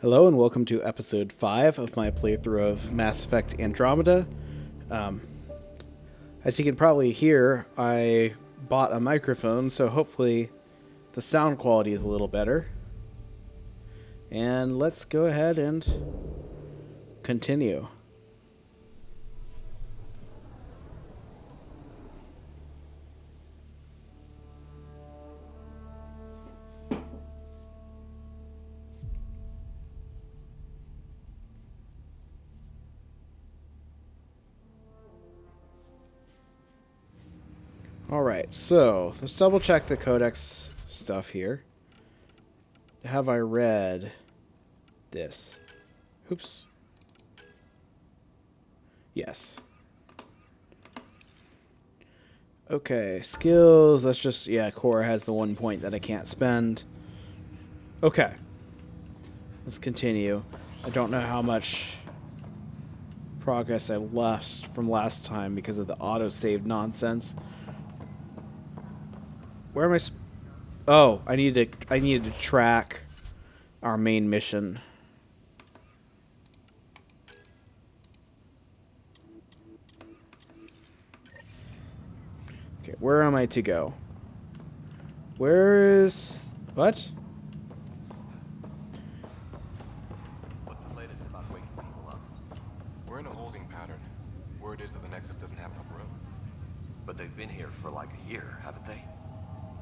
Hello and welcome to episode 5 of my playthrough of Mass Effect Andromeda. As you can probably hear, I bought a microphone, so hopefully the sound quality is a little better. And let's go ahead and continue. Alright, so let's double check the codex stuff here. Have I read this? Oops. Yes. Okay, skills, let's just, Cora has the 1 point that I can't spend. Okay. Let's continue. I don't know how much progress I lost from last time because of the autosave nonsense. Where am I? Oh, I needed to track our main mission. Okay, where am I to go? Where is what? What's the latest about waking people up? We're in a holding pattern. Word is that the Nexus doesn't have enough room. But they've been here for like a year, haven't they?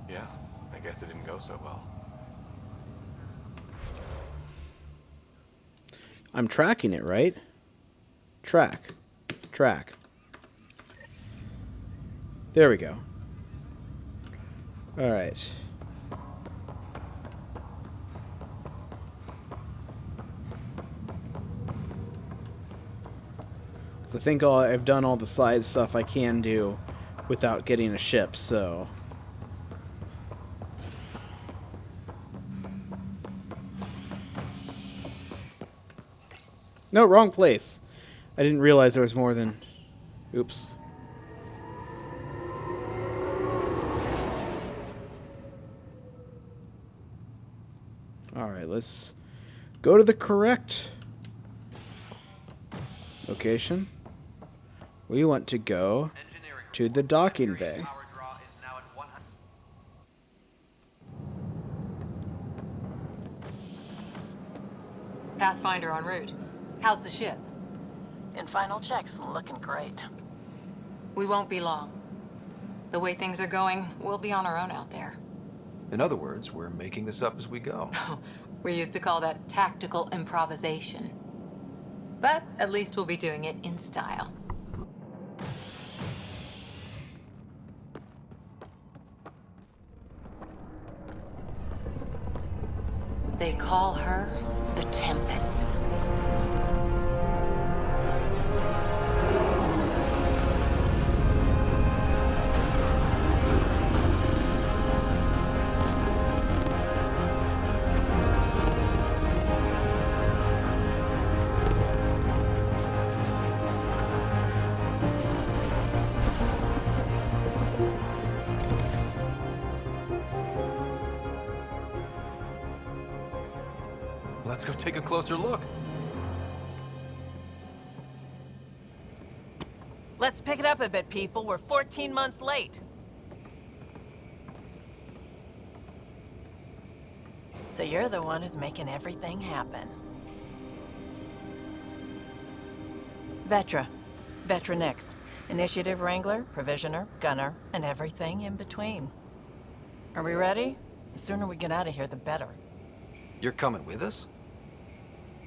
Yeah, I guess it didn't go so well. I'm tracking it, right? Track. There we go. All right. So I think I've done all the side stuff I can do without getting a ship, so... No, wrong place. I didn't realize there was more than... Oops. Alright, let's go to the correct location. We want to go to the docking bay. Pathfinder en route. How's the ship? In final checks, looking great. We won't be long. The way things are going, we'll be on our own out there. In other words, we're making this up as we go. We used to call that tactical improvisation. But at least we'll be doing it in style. They call her the Tempest. Let's go take a closer look. Let's pick it up a bit, people. We're 14 months late. So you're the one who's making everything happen. Vetra. Vetra Nix. Initiative Wrangler, Provisioner, Gunner, and everything in between. Are we ready? The sooner we get out of here, the better. You're coming with us?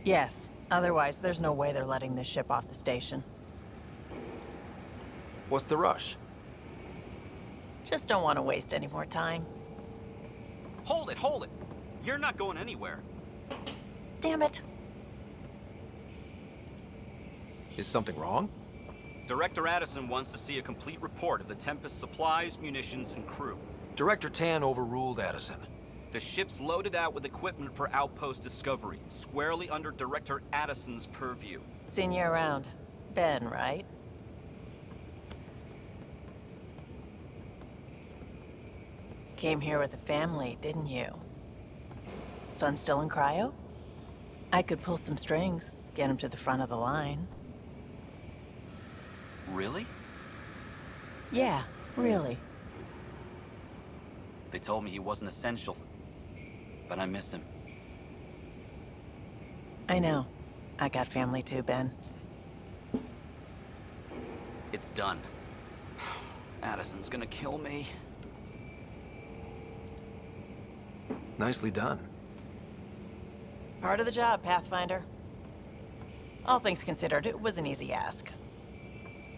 Yes. Otherwise, there's no way they're letting this ship off the station. What's the rush? Just don't want to waste any more time. Hold it! You're not going anywhere. Damn it. Is something wrong? Director Addison wants to see a complete report of the Tempest's supplies, munitions, and crew. Director Tan overruled Addison. The ship's loaded out with equipment for outpost discovery, squarely under Director Addison's purview. Seen you around. Ben, right? Came here with the family, didn't you? Son still in cryo? I could pull some strings, get him to the front of the line. Really? Yeah, really. They told me he wasn't essential, but I miss him. I know. I got family too, Ben. It's done. Addison's gonna kill me. Nicely done. Part of the job, Pathfinder. All things considered, it was an easy ask.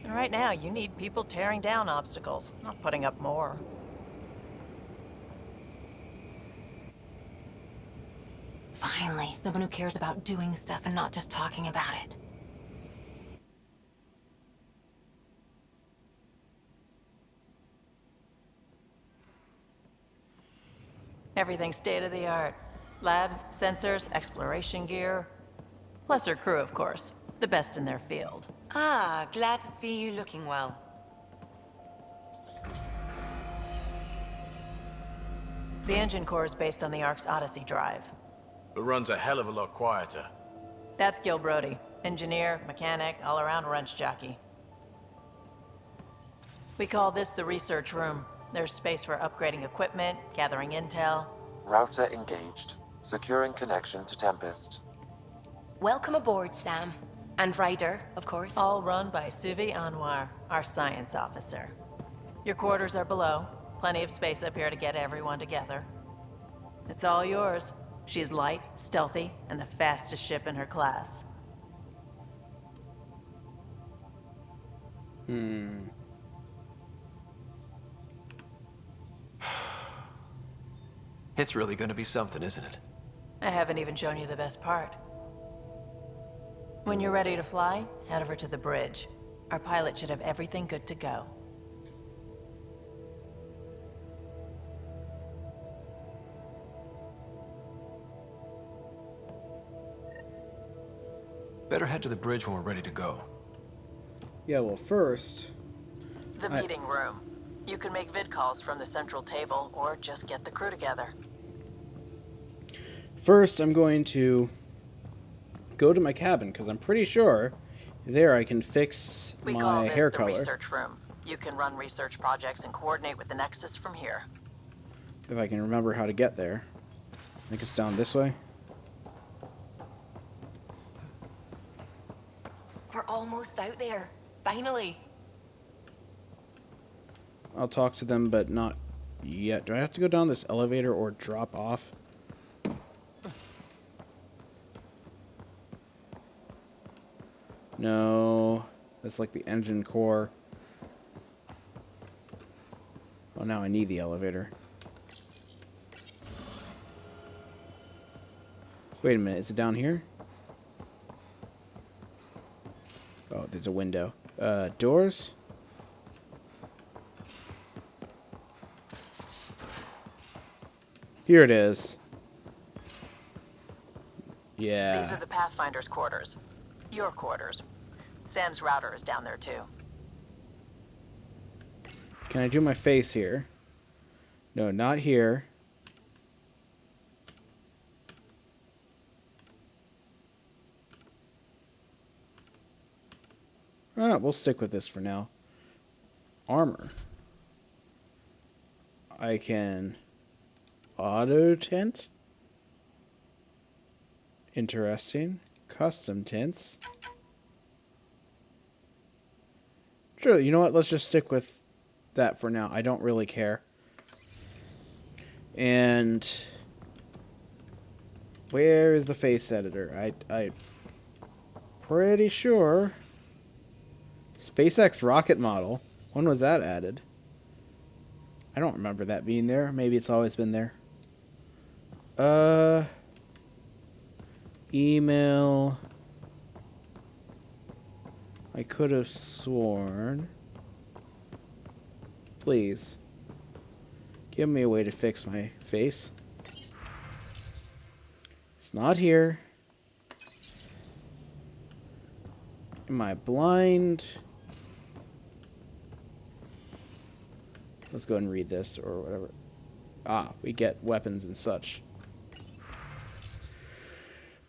And right now, you need people tearing down obstacles, not putting up more. Finally, someone who cares about doing stuff and not just talking about it. Everything's state-of-the-art. Labs, sensors, exploration gear. Plus her crew, of course. The best in their field. Ah, glad to see you looking well. The engine core is based on the Ark's Odyssey drive. It runs a hell of a lot quieter. That's Gil Brody. Engineer, mechanic, all-around wrench jockey. We call this the research room. There's space for upgrading equipment, gathering intel. Router engaged. Securing connection to Tempest. Welcome aboard, Sam. And Ryder, of course. All run by Suvi Anwar, our science officer. Your quarters are below. Plenty of space up here to get everyone together. It's all yours. She's light, stealthy, and the fastest ship in her class. It's really gonna be something, isn't it? I haven't even shown you the best part. When you're ready to fly, head over to the bridge. Our pilot should have everything good to go. Better head to the bridge when we're ready to go. Yeah, well, first... The meeting room. You can make vid calls from the central table, or just get the crew together. First, I'm going to go to my cabin, because I'm pretty sure there I can fix We call my this hair the color. research room. You can run research projects and coordinate with the Nexus from here. If I can remember how to get there. I think it's down this way. We're almost out there. Finally. I'll talk to them, but not yet. Do I have to go down this elevator or drop off? No. That's like the engine core. Oh, now I need the elevator. Wait a minute. Is it down here? Oh, there's a window. Doors? Here it is. Yeah. These are the Pathfinder's quarters. Your quarters. Sam's router is down there too. Can I do my face here? No, not here. Ah, we'll stick with this for now. Armor. I can auto tint. Interesting. Custom tints. Sure, you know what? Let's just stick with that for now. I don't really care. And where is the face editor? I'm pretty sure. SpaceX rocket model. When was that added? I don't remember that being there. Maybe it's always been there. Email. I could have sworn. Please. Give me a way to fix my face. It's not here. Am I blind? Let's go ahead and read this or whatever. Ah, we get weapons and such.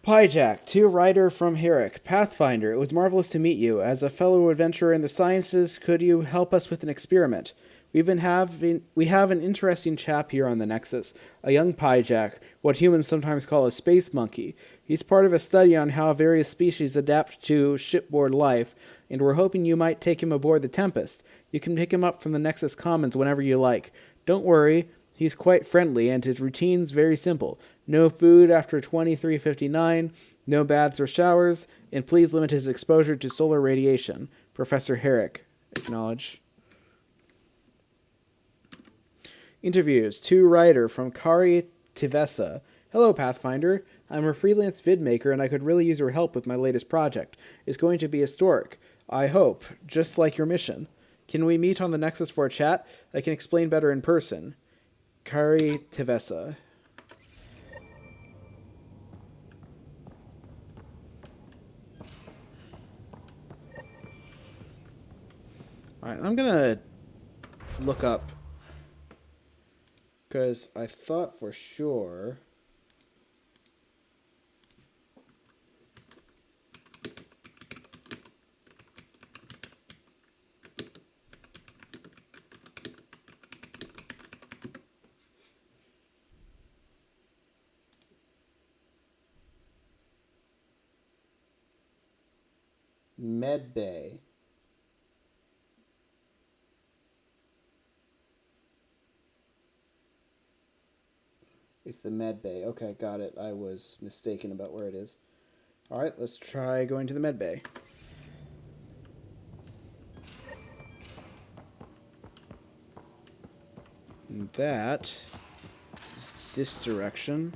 Pyjack, to writer from Herrick. Pathfinder, it was marvelous to meet you. As a fellow adventurer in the sciences, could you help us with an experiment? We have an interesting chap here on the Nexus, a young Pyjack, what humans sometimes call a space monkey. He's part of a study on how various species adapt to shipboard life, and we're hoping you might take him aboard the Tempest. You can pick him up from the Nexus Commons whenever you like. Don't worry, he's quite friendly, and his routine's very simple. No food after 23:59, no baths or showers, and please limit his exposure to solar radiation. Professor Herrick. Acknowledge. Interviews. To writer from Kari Tivesa. Hello, Pathfinder. I'm a freelance vidmaker, and I could really use your help with my latest project. It's going to be historic, I hope, just like your mission. Can we meet on the Nexus for a chat? I can explain better in person. Kari Tivesa. Alright, I'm gonna look up, because I thought for sure Medbay. It's the Medbay. Okay, got it. I was mistaken about where it is. Alright, let's try going to the Medbay. And that is this direction.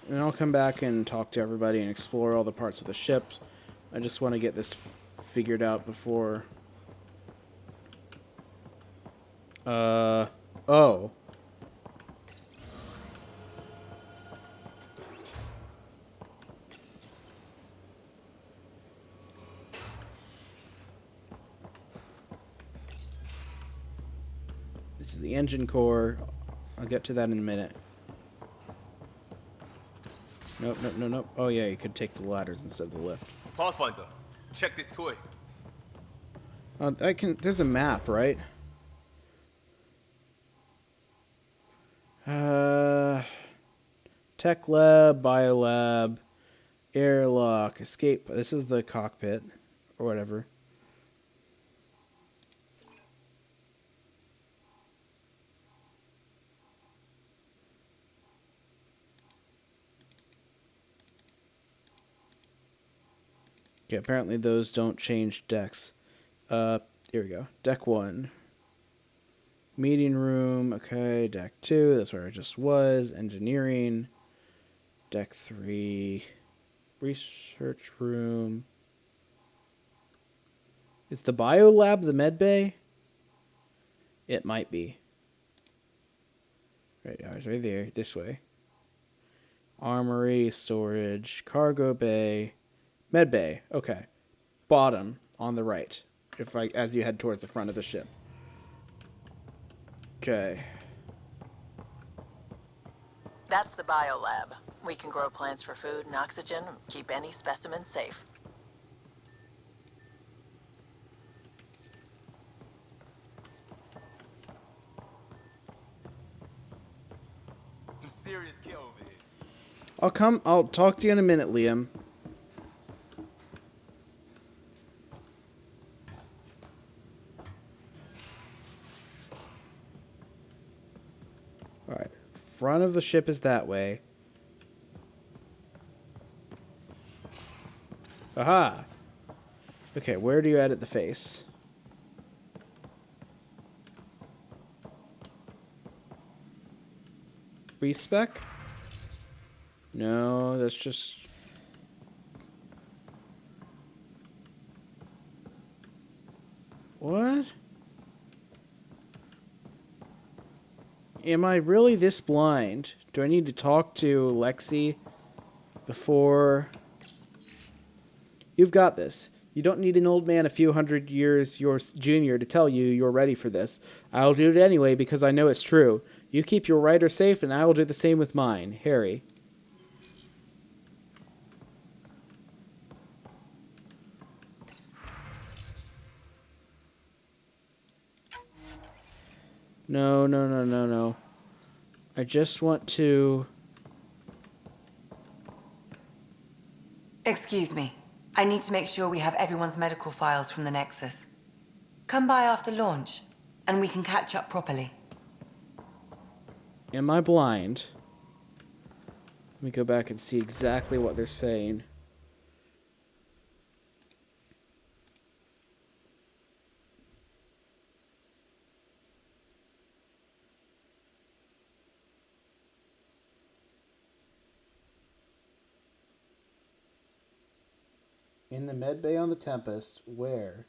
And I'll come back and talk to everybody and explore all the parts of the ship. I just want to get this figured out before... Oh. This is the engine core. I'll get to that in a minute. Nope, nope, no, nope. Oh yeah, you could take the ladders instead of the lift. Pathfinder, check this toy. I can. There's a map, right? Tech lab, biolab, airlock, escape. This is the cockpit, or whatever. Okay, apparently those don't change decks. Here we go. Deck 1. Meeting room. Okay, deck 2. That's where I just was. Engineering. Deck 3. Research room. Is the biolab the med bay? It might be. Right, I was right there. This way. Armory, storage, cargo bay. Med bay. Okay. Bottom on the right. As you head towards the front of the ship. Okay. That's the biolab. We can grow plants for food and oxygen, keep any specimen safe. Some serious kit over here. I'll talk to you in a minute, Liam. Alright. Front of the ship is that way. Aha! Okay, where do you edit the face? Respec? No, that's just... What? Am I really this blind? Do I need to talk to Lexi before... You've got this. You don't need an old man a few hundred years your junior to tell you you're ready for this. I'll do it anyway because I know it's true. You keep your writer safe and I will do the same with mine. Harry. No, no, no, no, no. I just want to... Excuse me. I need to make sure we have everyone's medical files from the Nexus. Come by after launch, and we can catch up properly. Am I blind? Let me go back and see exactly what they're saying. In the med bay on the Tempest, where?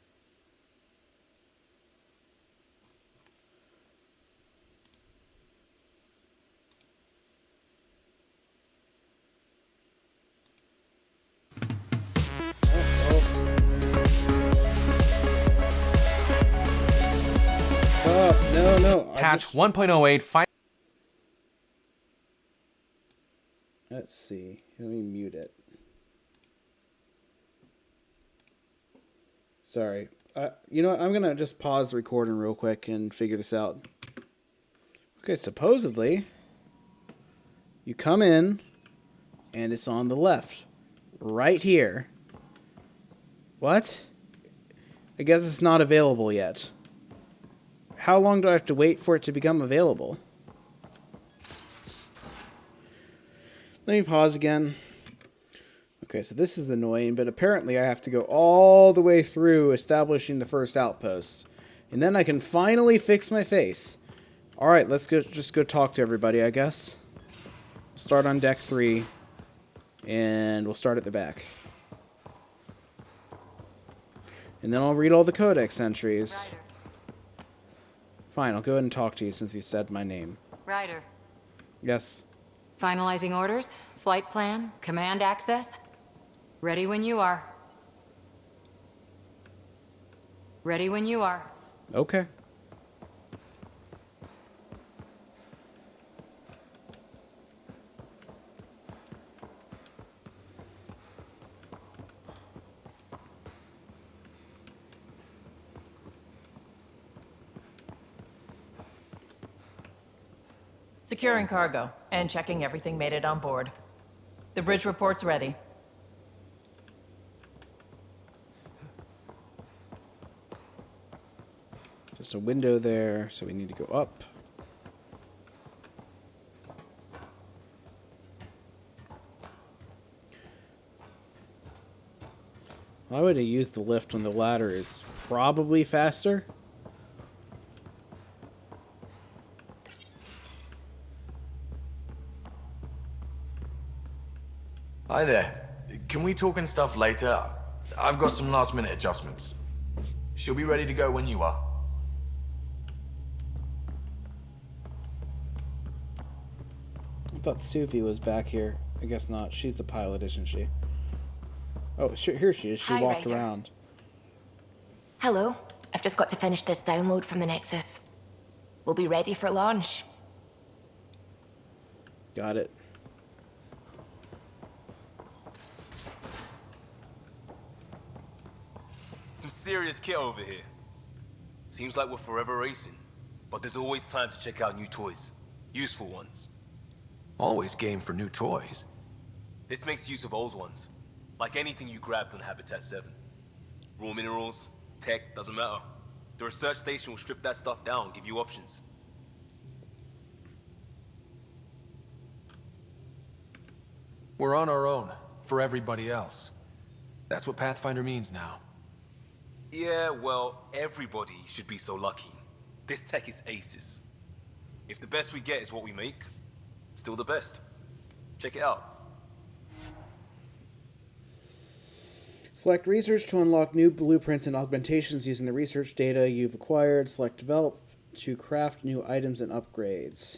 Oh, no, no. Patch 1.08. Let's see. Let me mute it. Sorry. You know what? I'm going to just pause the recording real quick and figure this out. Okay, supposedly, you come in, and it's on the left. Right here. What? I guess it's not available yet. How long do I have to wait for it to become available? Let me pause again. Okay, so this is annoying, but apparently I have to go all the way through establishing the first outpost. And then I can finally fix my face. Alright, let's just go talk to everybody, I guess. Start on deck 3. And we'll start at the back. And then I'll read all the codex entries. Ryder. Fine, I'll go ahead and talk to you since you said my name. Ryder. Yes. Finalizing orders, flight plan, command access. Ready when you are. Ready when you are. Okay. Securing cargo and checking everything made it on board. The bridge report's ready. Just a window there, so we need to go up. Why would I use the lift when the ladder is probably faster? Hi there. Can we talk and stuff later? I've got some last minute adjustments. She'll be ready to go when you are. I thought Sufi was back here. I guess not. She's the pilot, isn't she? Oh, here she is. She Hi, walked Ryder. around. Hello. I've just got to finish this download from the Nexus. We'll be ready for launch. Got it. Some serious kit over here. Seems like we're forever racing, but there's always time to check out new toys. Useful ones. Always game for new toys. This makes use of old ones. Like anything you grabbed on Habitat 7. Raw minerals, tech, doesn't matter. The research station will strip that stuff down, give you options. We're on our own, for everybody else. That's what Pathfinder means now. Yeah, well, everybody should be so lucky. This tech is aces. If the best we get is what we make, still the best. Check it out. Select research to unlock new blueprints and augmentations using the research data you've acquired. Select develop to craft new items and upgrades.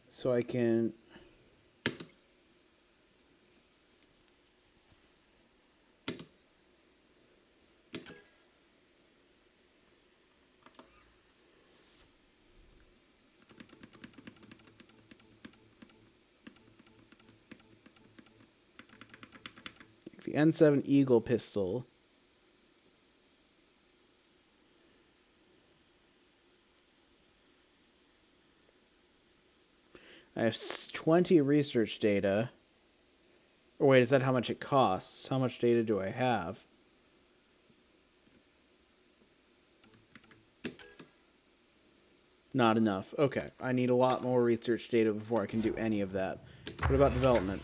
So I can... the N7 Eagle pistol. I have 20 research data. Or wait, is that how much it costs? How much data do I have? Not enough. Okay, I need a lot more research data before I can do any of that. What about development?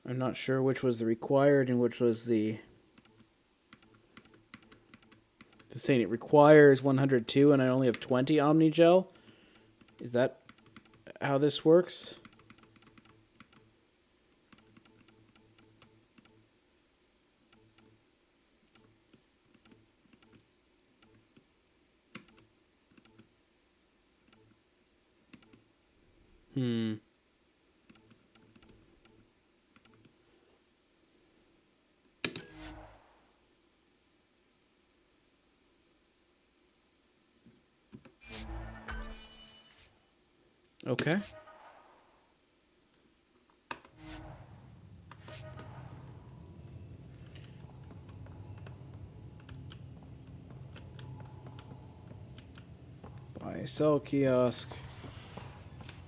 I'm not sure which was the required and which was the... It's saying it requires 102 and I only have 20 Omnigel? Is that how this works? Okay. Buy, sell kiosk.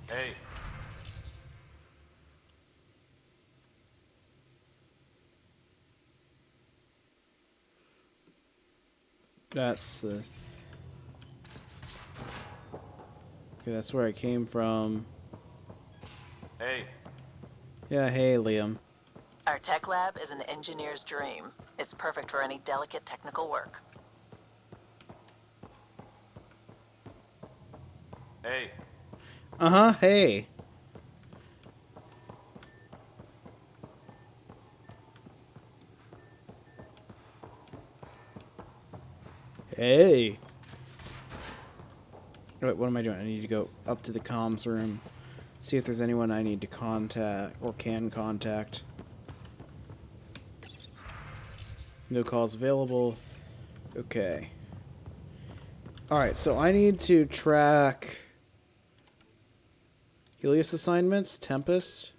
Hey, That's the... Okay, that's where I came from. hey. Yeah, hey, Liam. Our tech lab is an engineer's dream. It's perfect for any delicate technical work. Hey. Uh-huh, hey. Hey. Wait, what am I doing? I need to go up to the comms room. See if there's anyone I need to contact or can contact. No calls available. Okay. Alright, so I need to track Helios assignments, Tempest,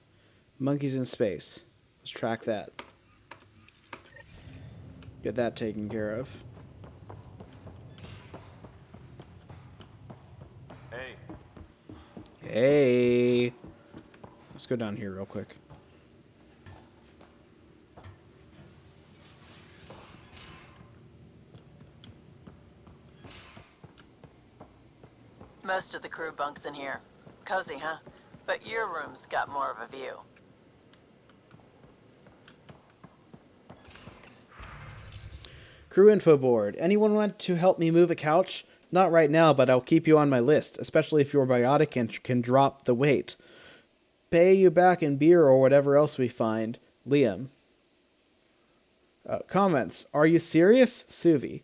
monkeys in space. Let's track that. Get that taken care of. Hey. Hey. Let's go down here real quick. Most of the crew bunks in here. Cozy, huh? But your room's got more of a view. Crew info board. Anyone want to help me move a couch? Not right now, but I'll keep you on my list, especially if you're biotic and can drop the weight. Pay you back in beer or whatever else we find. Liam. Comments. Are you serious? Suvi.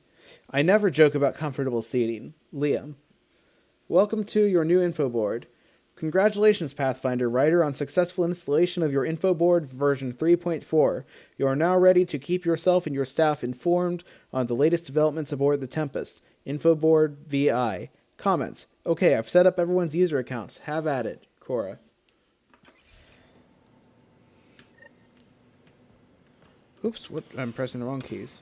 I never joke about comfortable seating. Liam. Welcome to your new info board. Congratulations, Pathfinder writer, on successful installation of your info board version 3.4. You are now ready to keep yourself and your staff informed on the latest developments aboard the Tempest. Infoboard VI. Comments. Okay, I've set up everyone's user accounts. Have at it. Cora. Oops, what? I'm pressing the wrong keys.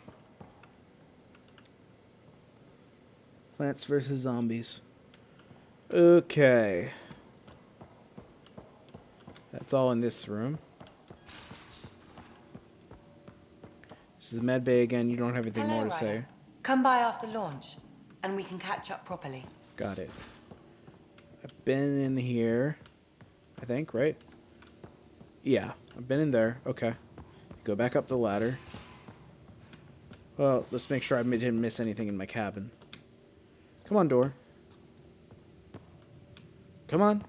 Plants versus zombies. Okay. That's all in this room. This is the med bay again. You don't have anything more to say. Come by after launch, and we can catch up properly. Got it. I've been in here, I think, right? Yeah, I've been in there. Okay. Go back up the ladder. Well, let's make sure I didn't miss anything in my cabin. Come on, door. Come on.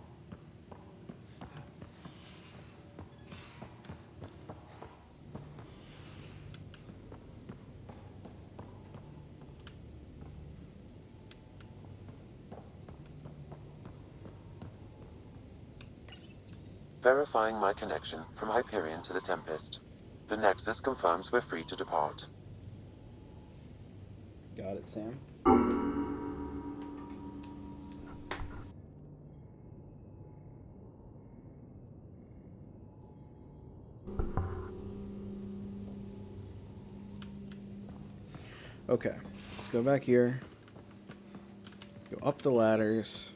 Verifying my connection from Hyperion to the Tempest. The Nexus confirms we're free to depart. Got it, Sam. Okay, let's go back here. Go up the ladders.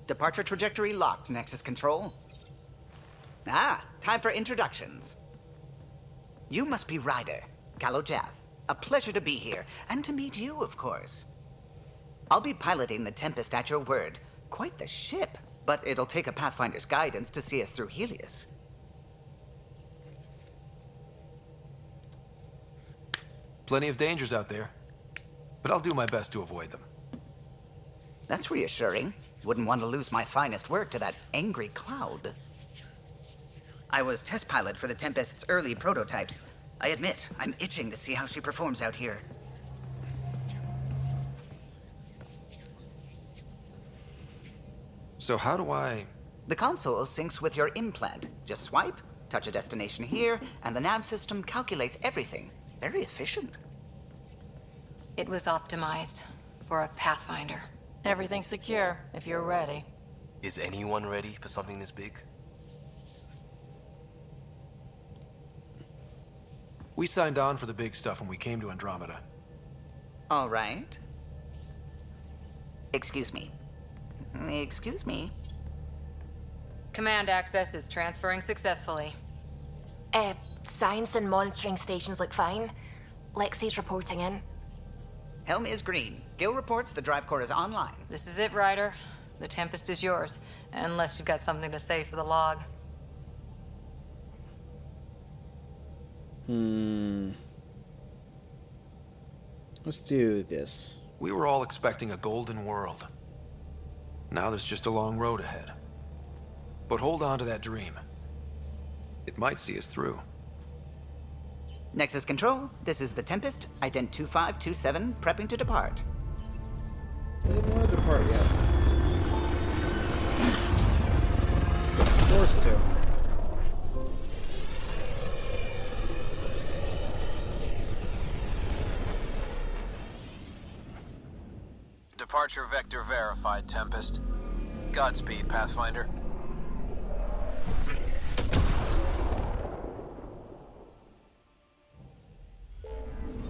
Departure trajectory locked, Nexus Control. Ah, time for introductions. You must be Ryder, Kalojath. A pleasure to be here, and to meet you, of course. I'll be piloting the Tempest at your word. Quite the ship, but it'll take a Pathfinder's guidance to see us through Helios. Plenty of dangers out there, but I'll do my best to avoid them. That's reassuring. Wouldn't want to lose my finest work to that angry cloud. I was test pilot for the Tempest's early prototypes. I admit, I'm itching to see how she performs out here. So how do I... The console syncs with your implant. Just swipe, touch a destination here, and the nav system calculates everything. Very efficient. It was optimized for a Pathfinder. Everything's secure, if you're ready. Is anyone ready for something this big? We signed on for the big stuff when we came to Andromeda. All right. Excuse me. Excuse me. Command access is transferring successfully. Science and monitoring stations look fine. Lexi's reporting in. Helm is green. Gil reports the drive core is online. This is it, Ryder. The Tempest is yours, unless you've got something to say for the log. Let's do this. We were all expecting a golden world. Now there's just a long road ahead. But hold on to that dream. It might see us through. Nexus Control, this is the Tempest, ident 2527, prepping to depart. I didn't want to depart yet. Forced to. Departure vector verified, Tempest. Godspeed, Pathfinder.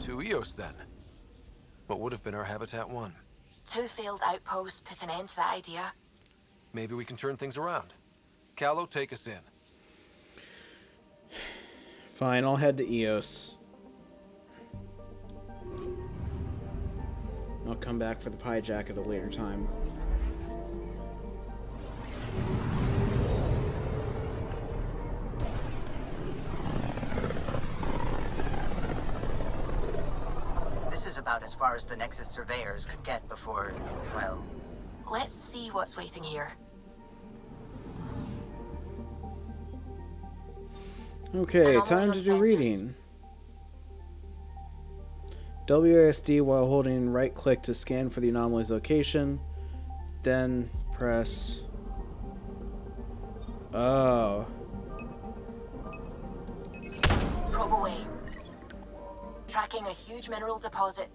To Eos, then. What would have been our Habitat 1? 2 failed outposts put an end to that idea. Maybe we can turn things around. Callow, take us in. Fine, I'll head to Eos. I'll come back for the pie jack at a later time. This is about as far as the Nexus surveyors could get before, well... Let's see what's waiting here. Okay, Anomaly time on to do sensors. reading. WASD while holding right click to scan for the anomaly's location. Then press... Oh. Probe away. Tracking a huge mineral deposit.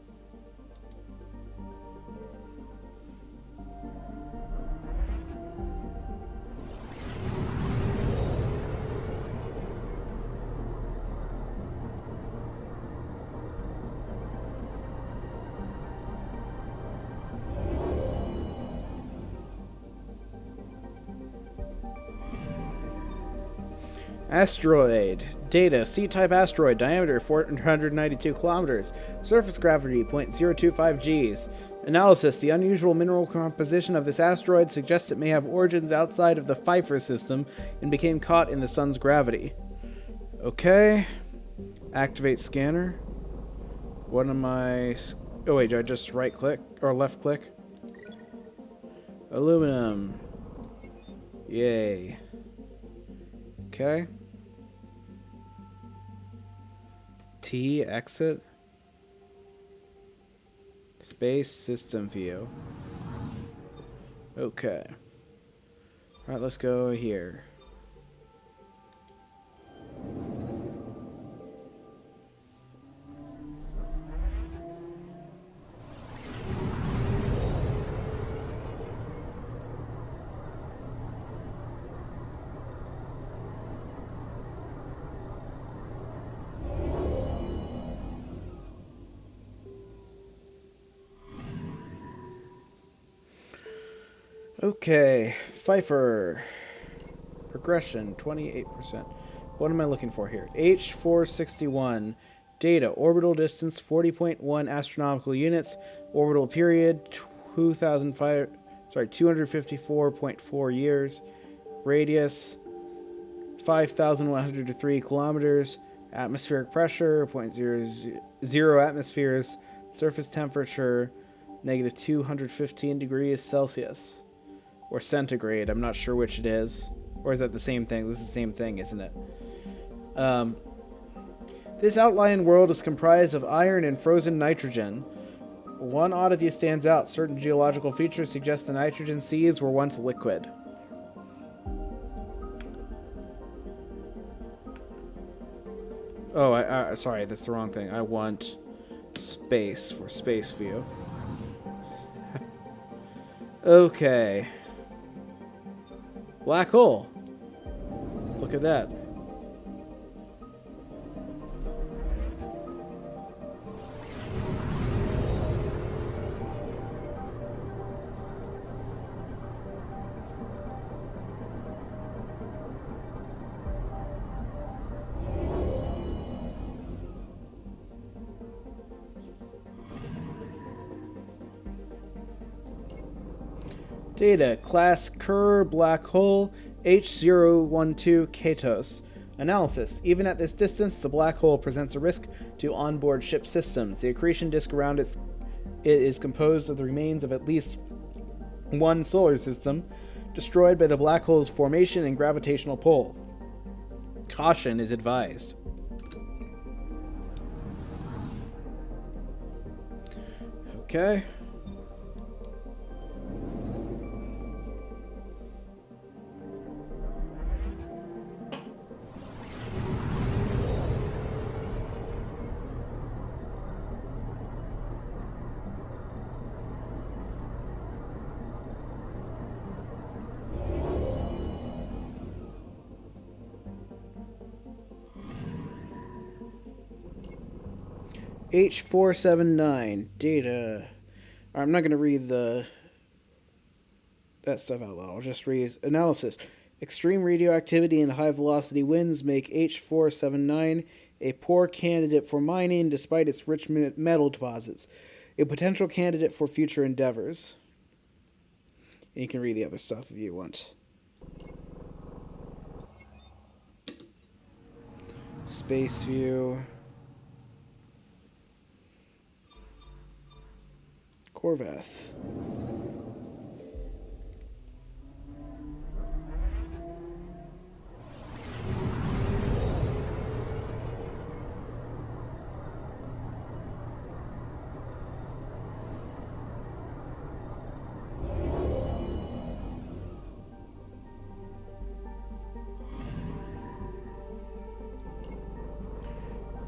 Asteroid. Data. C-type asteroid. Diameter 492 kilometers. Surface gravity 0.025 Gs. Analysis. The unusual mineral composition of this asteroid suggests it may have origins outside of the Pfeiffer system and became caught in the sun's gravity. Okay. Activate scanner. What am I Oh wait, do I just right click or left click? Aluminum. Yay. Okay. T exit. Space system view. Okay. Alright, let's go here. Okay, Pfeiffer. Progression, 28%. What am I looking for here? H461. Data, orbital distance, 40.1 astronomical units. Orbital period, 254.4 years. Radius, 5,103 kilometers. Atmospheric pressure, 0.00 atmospheres. Surface temperature, negative 215 degrees Celsius. Or centigrade, I'm not sure which it is. Or is that the same thing? This is the same thing, isn't it? This outlying world is comprised of iron and frozen nitrogen. One oddity stands out. Certain geological features suggest the nitrogen seas were once liquid. Oh, sorry, that's the wrong thing. I want space for space view. Okay. Black hole. Let's look at that. Data, class Kerr black hole, H012 Katos. Analysis. Even at this distance, the black hole presents a risk to onboard ship systems. The accretion disk around it is composed of the remains of at least one solar system, destroyed by the black hole's formation and gravitational pull. Caution is advised. Okay. H479 data. I'm not going to read that stuff out loud. I'll just read analysis. Extreme radioactivity and high velocity winds make H479 a poor candidate for mining despite its rich metal deposits. A potential candidate for future endeavors. And you can read the other stuff if you want. Space view. Corvath.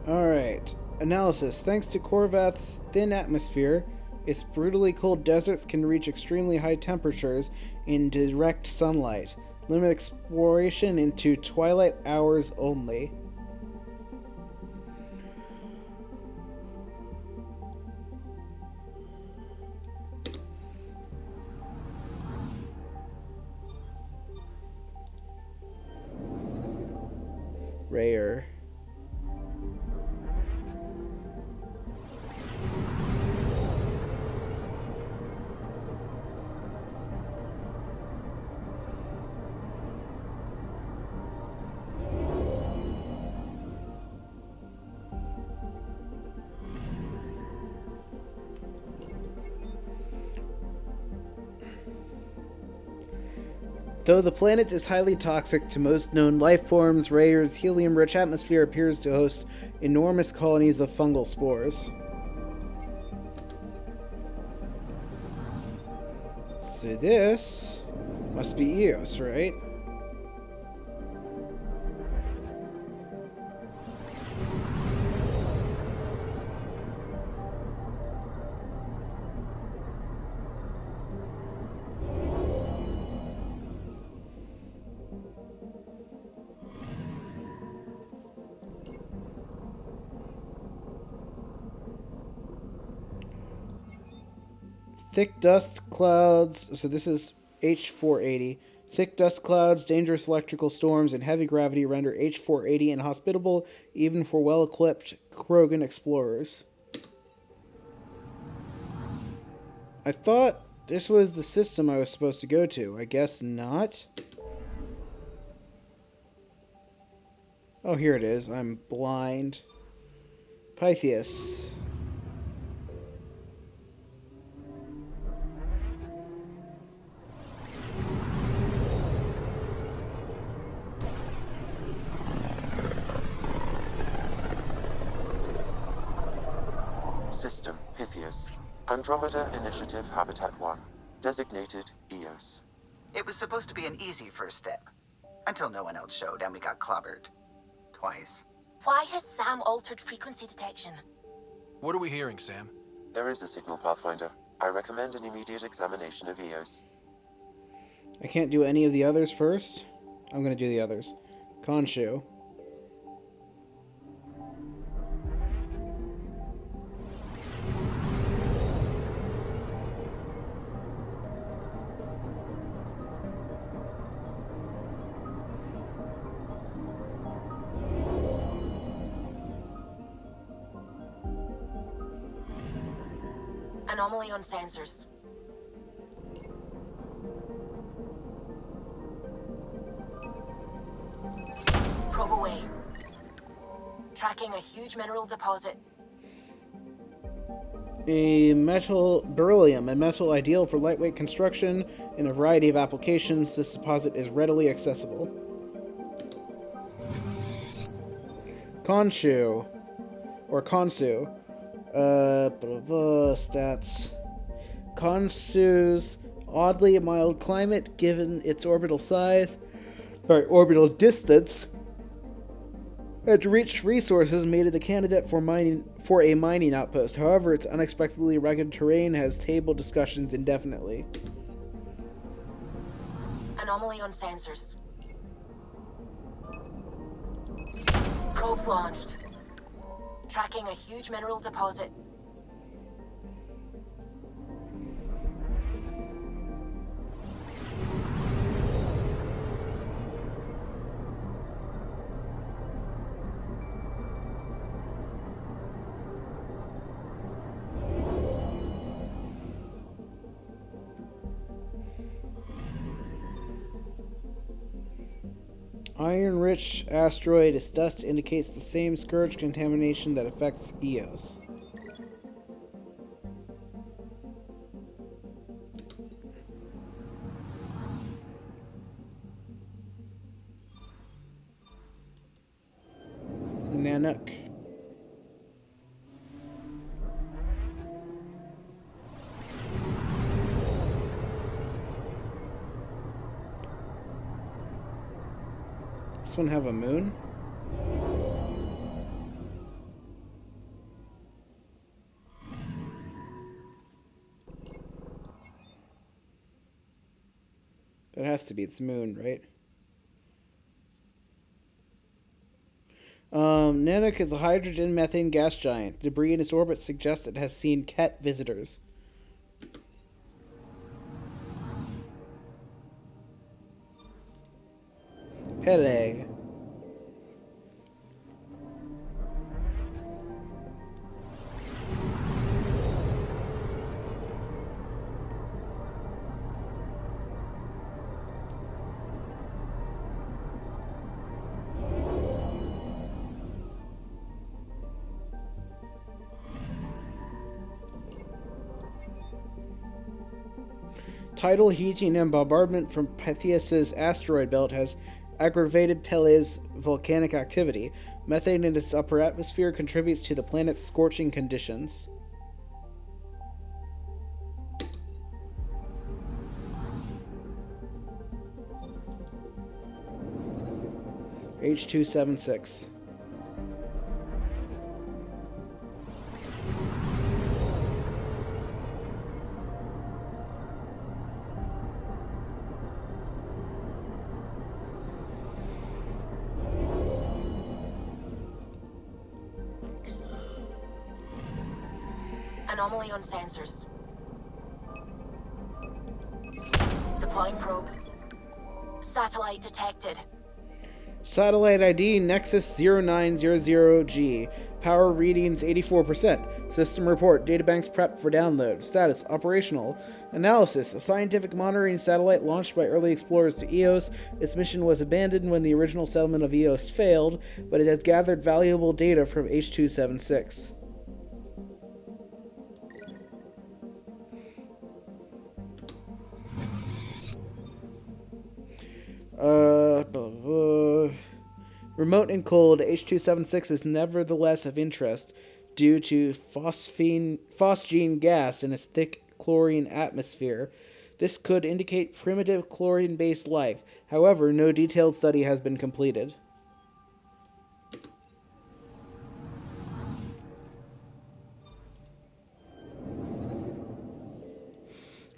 Alright. Analysis. Thanks to Corvath's thin atmosphere, its brutally cold deserts can reach extremely high temperatures in direct sunlight. Limit exploration into twilight hours only. Rare. Though the planet is highly toxic to most known life forms, Rayer's helium-rich atmosphere appears to host enormous colonies of fungal spores. So this must be Eos, right? Thick dust clouds. So this is H480. Thick dust clouds, dangerous electrical storms, and heavy gravity render H480 inhospitable even for well-equipped Krogan explorers. I thought this was the system I was supposed to go to. I guess not. Oh, here it is. I'm blind. Pythias. System Pythias. Andromeda Initiative Habitat 1. Designated Eos. It was supposed to be an easy first step. Until no one else showed and we got clobbered. Twice. Why has Sam altered frequency detection? What are we hearing, Sam? There is a signal, Pathfinder. I recommend an immediate examination of Eos. I can't do any of the others first. I'm going to do the others. Khonshu. Anomaly on sensors. Probe away. Tracking a huge mineral deposit. Beryllium, a metal ideal for lightweight construction in a variety of applications. This deposit is readily accessible. Khonshu. Or Khonsu. Stats. Khonsu's oddly mild climate, given its orbital size, orbital distance, and rich resources, made it a candidate for a mining outpost. However, its unexpectedly rugged terrain has tabled discussions indefinitely. Anomaly on sensors. Probes launched. Tracking a huge mineral deposit. Iron-rich asteroid. Its dust indicates the same scourge contamination that affects Eos. Nanook. This one have a moon? That has to be its moon, right? Nanook is a hydrogen methane gas giant. Debris in its orbit suggests it has seen Ket visitors. Pele. Tidal heating and bombardment from Pythias' asteroid belt has aggravated Pele's volcanic activity. Methane in its upper atmosphere contributes to the planet's scorching conditions. H276. Anomaly on sensors. Deploying probe. Satellite detected. Satellite ID Nexus 0900G. Power readings 84%. System report. Databanks prepped for download. Status operational. Analysis. A scientific monitoring satellite launched by early explorers to Eos. Its mission was abandoned when the original settlement of Eos failed, but it has gathered valuable data from H276. Blah, blah. Remote and cold, H276 is nevertheless of interest due to phosgene gas in its thick chlorine atmosphere. This could indicate primitive chlorine-based life. However, no detailed study has been completed.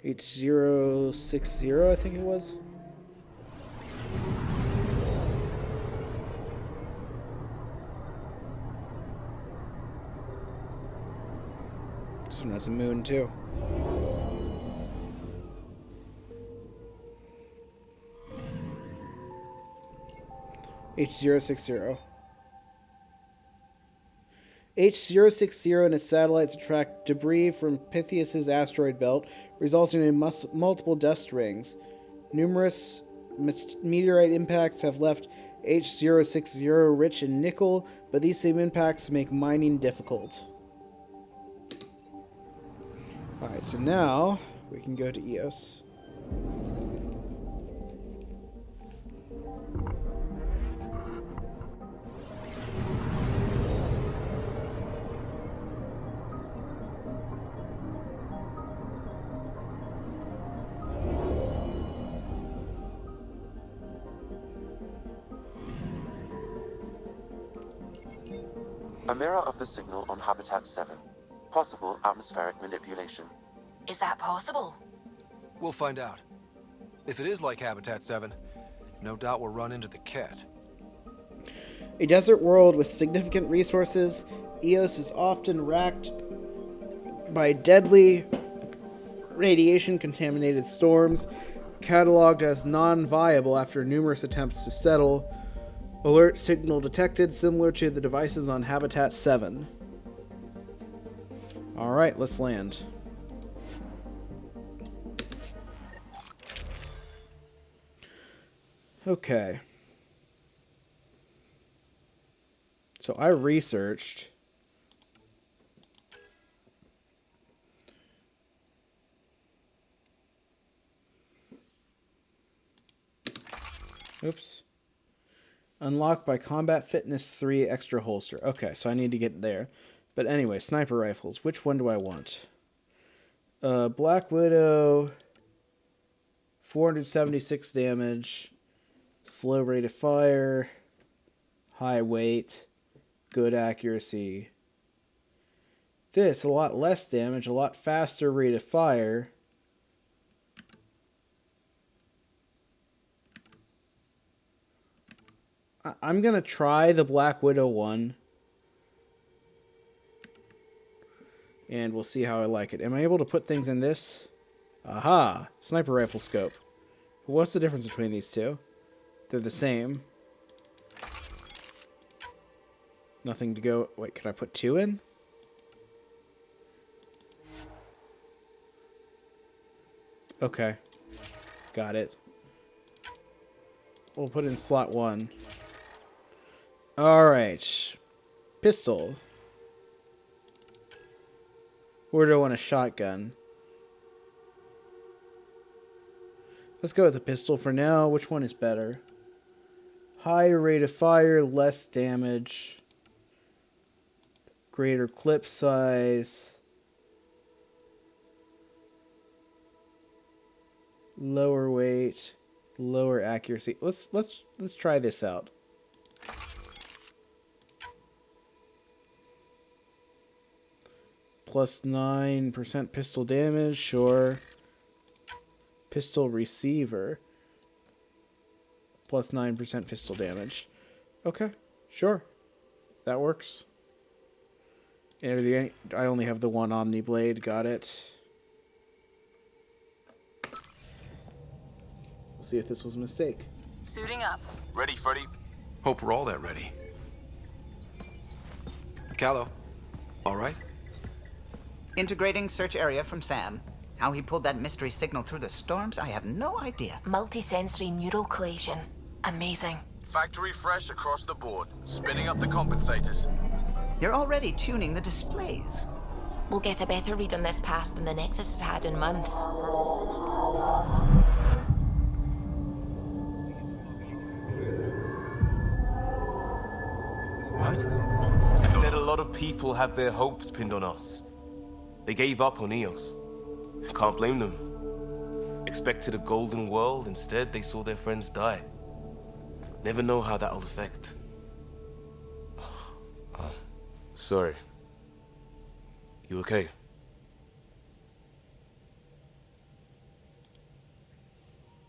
H060, I think it was. This one has a moon, too. H060. H060 and its satellites attract debris from Pythias' asteroid belt, resulting in multiple dust rings. Numerous meteorite impacts have left H060 rich in nickel, but these same impacts make mining difficult. Alright, so now we can go to Eos. A mirror of the signal on Habitat 7. Possible atmospheric manipulation. Is that possible? We'll find out. If it is like Habitat 7, no doubt we'll run into the Ket. A desert world with significant resources, Eos is often racked by deadly radiation-contaminated storms, cataloged as non-viable after numerous attempts to settle. Alert signal detected, similar to the devices on Habitat 7. Alright, let's land. Okay. So I researched. Oops. Unlocked by Combat Fitness 3 extra holster. Okay, so I need to get there. But anyway, sniper rifles. Which one do I want? Black Widow. 476 damage. Slow rate of fire. High weight. Good accuracy. This, a lot less damage. A lot faster rate of fire. I'm going to try the Black Widow one. And we'll see how I like it. Am I able to put things in this? Aha! Sniper rifle scope. What's the difference between these two? They're the same. Nothing to go... Wait, could I put two in? Okay. Got it. We'll put in slot 1. Alright. Pistol. Or do I want a shotgun? Let's go with the pistol for now. Which one is better? Higher rate of fire, less damage, greater clip size, lower weight, lower accuracy. Let's try this out. Plus 9% pistol damage, sure. Pistol receiver. Plus 9% pistol damage. Okay, sure. That works. And I only have the one Omni Blade, got it. We'll see if this was a mistake. Suiting up. Ready, Freddy? Hope we're all that ready. Callow, all right? Integrating search area from Sam. How he pulled that mystery signal through the storms, I have no idea. Multisensory neural collation. Amazing. Factory fresh across the board. Spinning up the compensators. You're already tuning the displays. We'll get a better read on this pass than the Nexus has had in months. What? I said a lot of people have their hopes pinned on us. They gave up on Eos. Can't blame them. Expected a golden world, instead they saw their friends die. Never know how that'll affect. Sorry. You okay?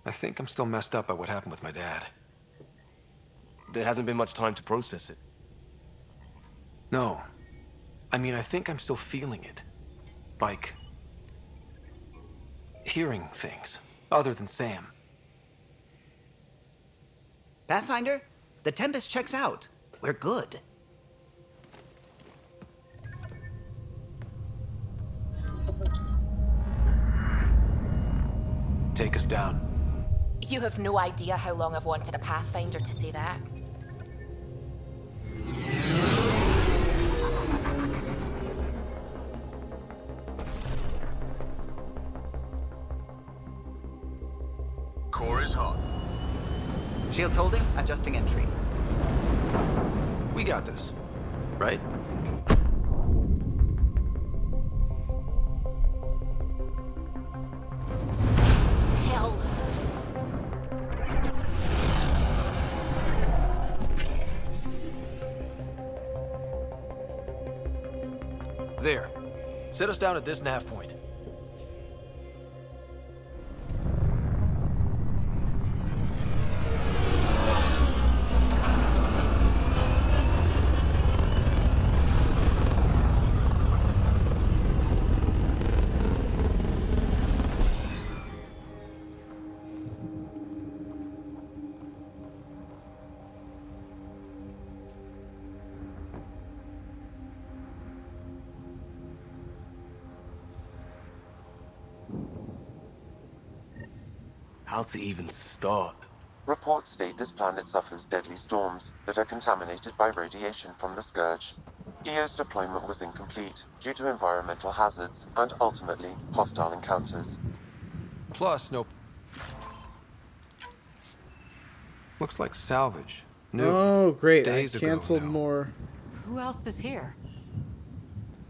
I think I'm still messed up by what happened with my dad. There hasn't been much time to process it. No. I mean, I think I'm still feeling it. Like... hearing things, other than Sam. Pathfinder, the Tempest checks out. We're good. Take us down. You have no idea how long I've wanted a Pathfinder to say that. Core is hot. Shields holding, adjusting entry. We got this, right? Hell. There. Set us down at this nav point. How to even start? Reports state this planet suffers deadly storms that are contaminated by radiation from the Scourge. EO's deployment was incomplete due to environmental hazards and ultimately hostile encounters. Plus, no... Looks like salvage. New. Oh, great. Days I ago canceled now. more. Who else is here?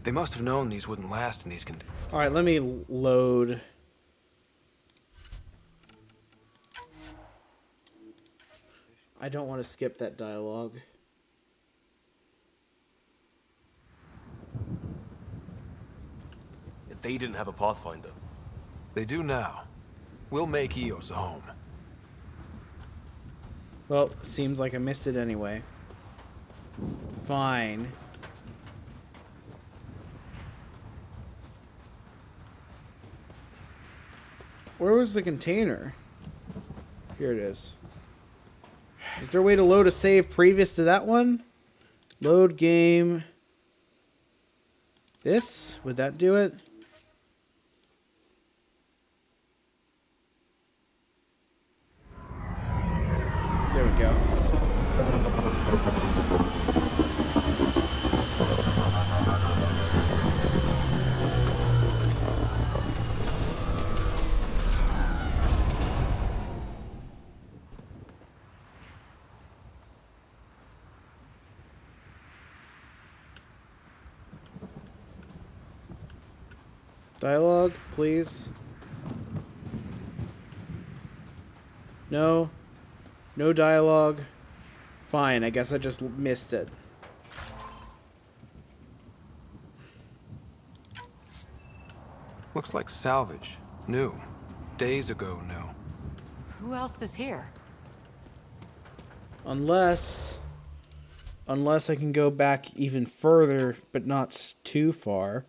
They must have known these wouldn't last in these conditions. All right, let me load. I don't want to skip that dialogue. They didn't have a Pathfinder. They do now. We'll make Eos a home. Well, seems like I missed it anyway. Fine. Where was the container? Here it is. Is there a way to load a save previous to that one? Load game. This? Would that do it? There we go. Dialogue, please. No. No dialogue. Fine, I guess I just missed it. Looks like salvage. New. Days ago, new. Who else is here? Unless I can go back even further, but not too far.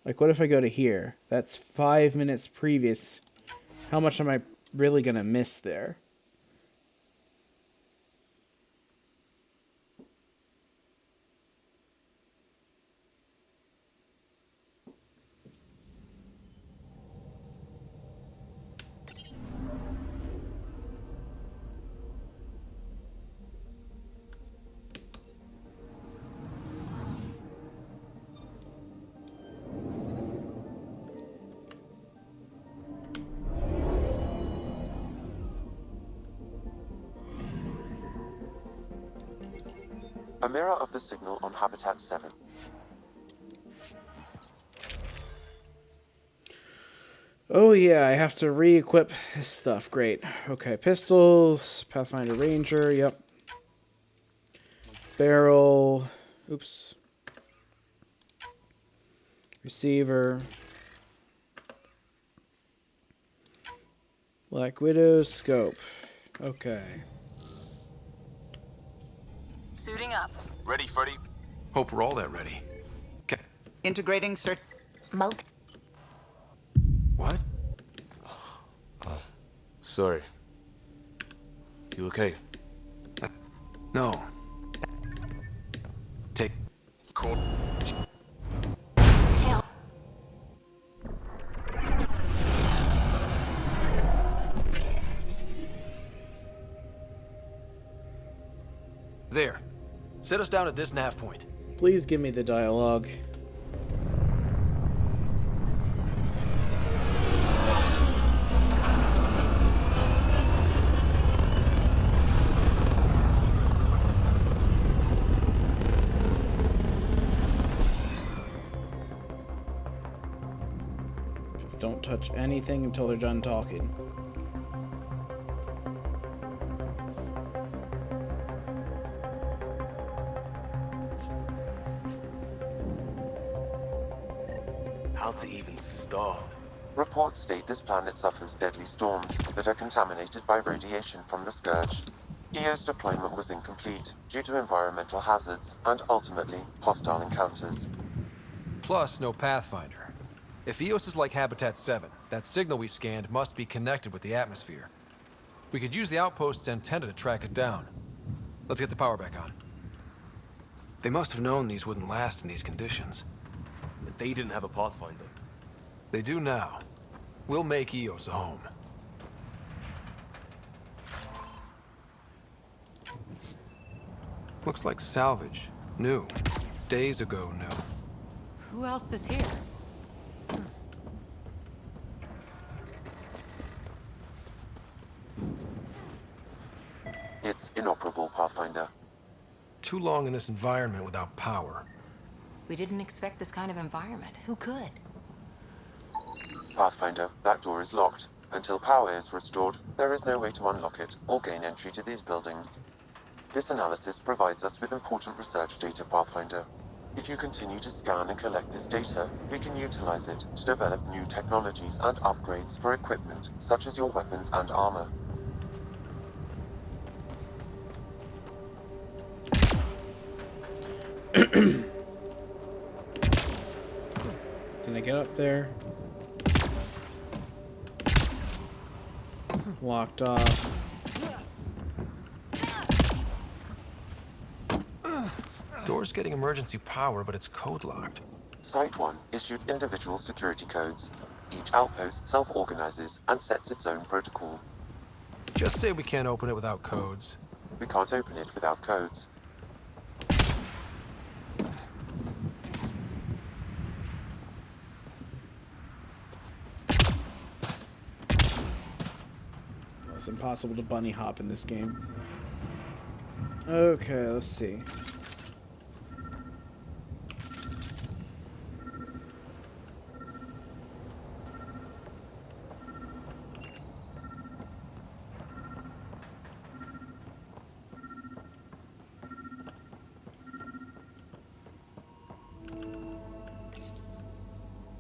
Like, what if I go to here? That's 5 minutes previous. How much am I really gonna miss there? A mirror of the signal on Habitat 7. Oh yeah, I have to re-equip this stuff. Great. Okay, pistols, Pathfinder Ranger, yep. Barrel, oops. Receiver. Black Widow, scope. Okay. Suiting up. Ready, Freddy? Hope we're all that ready. Integrating cert. Multi. What? Sorry. You okay? No. Take. Cool. Hell. There. Set us down at this nav point. Please give me the dialogue. Just don't touch anything until they're done talking. How to even start? Reports state this planet suffers deadly storms that are contaminated by radiation from the Scourge. EO's deployment was incomplete due to environmental hazards and ultimately hostile encounters. Plus, no Pathfinder. If EOS is like Habitat 7, that signal we scanned must be connected with the atmosphere. We could use the outpost's antenna to track it down. Let's get the power back on. They must have known these wouldn't last in these conditions. But they didn't have a Pathfinder. They do now. We'll make EOS a home. Looks like salvage. New. Days ago, new. Who else is here? It's inoperable, Pathfinder. Too long in this environment without power. We didn't expect this kind of environment. Who could? Pathfinder, that door is locked. Until power is restored, there is no way to unlock it or gain entry to these buildings. This analysis provides us with important research data, Pathfinder. If you continue to scan and collect this data, we can utilize it to develop new technologies and upgrades for equipment, such as your weapons and armor. Can I get up there? Locked off. Door's getting emergency power, but it's code locked. Site 1 issued individual security codes. Each outpost self-organizes and sets its own protocol. Just say we can't open it without codes. We can't open it without codes. It's impossible to bunny hop in this game. Okay, let's see.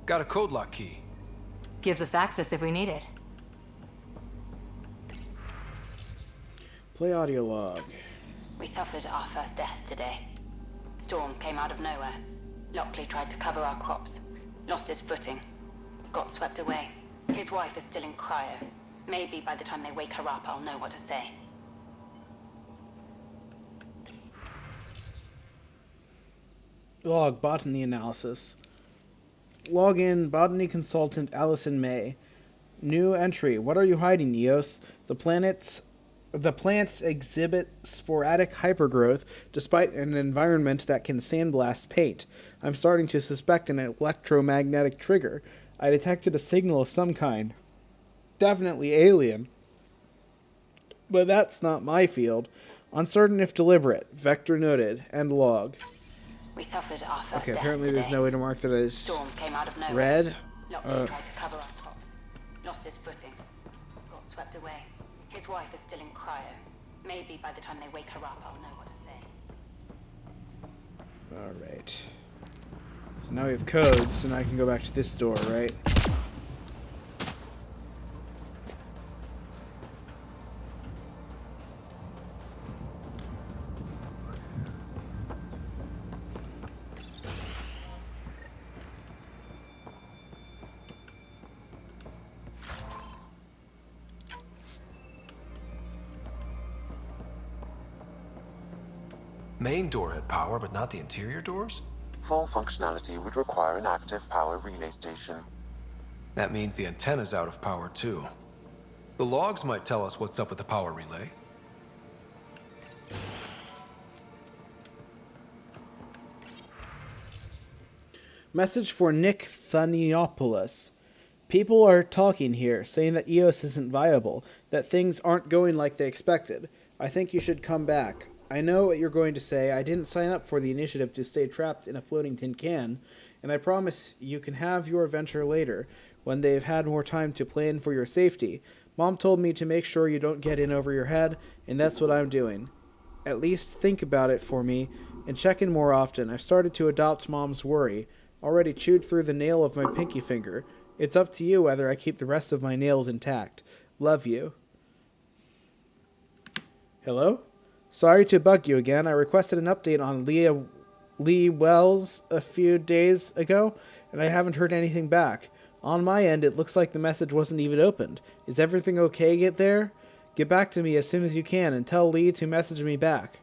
Got a code lock key. Gives us access if we need it. Play audio log. We suffered our first death today. Storm came out of nowhere. Lockley tried to cover our crops. Lost his footing. Got swept away. His wife is still in cryo. Maybe by the time they wake her up, I'll know what to say. Log botany analysis. Log in botany consultant Allison May. New entry. What are you hiding, Eos? The plants exhibit sporadic hypergrowth despite an environment that can sandblast paint. I'm starting to suspect an electromagnetic trigger. I detected a signal of some kind. Definitely alien. But that's not my field. Uncertain if deliberate. Vector noted. End log. We suffered our first Okay, death apparently today. there's no way to mark that as Storm came out of nowhere. red. Lockley tried to cover our crops. Lost his footing. Got swept away. His wife is still in cryo. Maybe by the time they wake her up, I'll know what to say. Alright. So now we have codes, so now I can go back to this door, right? Main door had power, but not the interior doors? Full functionality would require an active power relay station. That means the antenna's out of power too. The logs might tell us what's up with the power relay. Message for Nick Thaniopoulos. People are talking here, saying that EOS isn't viable, that things aren't going like they expected. I think you should come back. I know what you're going to say. I didn't sign up for the initiative to stay trapped in a floating tin can, and I promise you can have your adventure later, when they've had more time to plan for your safety. Mom told me to make sure you don't get in over your head, and that's what I'm doing. At least think about it for me, and check in more often. I've started to adopt Mom's worry. Already chewed through the nail of my pinky finger. It's up to you whether I keep the rest of my nails intact. Love you. Hello? Sorry to bug you again. I requested an update on Lee Wells a few days ago, and I haven't heard anything back. On my end, it looks like the message wasn't even opened. Is everything okay get there? Get back to me as soon as you can, and tell Lee to message me back.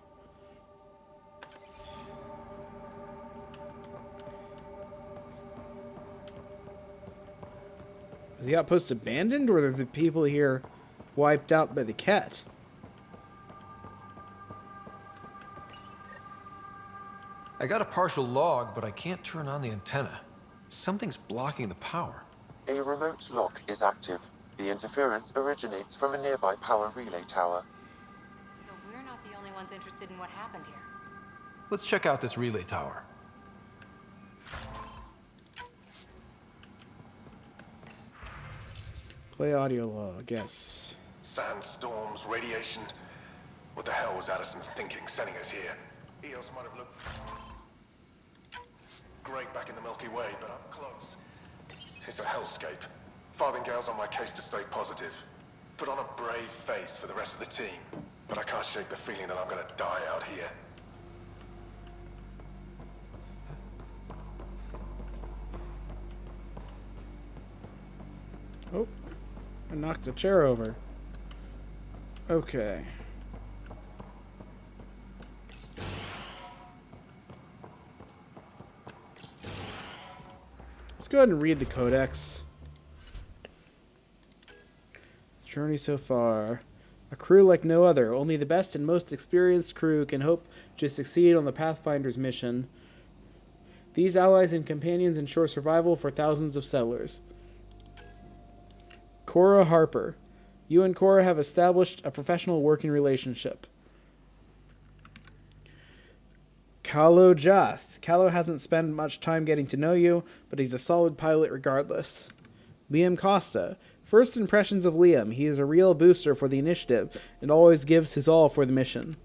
Was the outpost abandoned, or are the people here wiped out by the cat? I got a partial log, but I can't turn on the antenna. Something's blocking the power. A remote lock is active. The interference originates from a nearby power relay tower. So we're not the only ones interested in what happened here. Let's check out this relay tower. Play audio log, yes. Sandstorms, radiation. What the hell was Addison thinking, sending us here? Eos might have looked great back in the Milky Way, but up close, it's a hellscape. Farthingale's on my case to stay positive. Put on a brave face for the rest of the team, but I can't shake the feeling that I'm gonna die out here. Oh, I knocked a chair over. Okay. Let's go ahead and read the codex. Journey so far. A crew like no other. Only the best and most experienced crew can hope to succeed on the Pathfinder's mission. These allies and companions ensure survival for thousands of settlers. Cora Harper. You and Cora have established a professional working relationship. Kalo Jath. Kalo hasn't spent much time getting to know you, but he's a solid pilot regardless. Liam Costa. First impressions of Liam. He is a real booster for the initiative and always gives his all for the mission.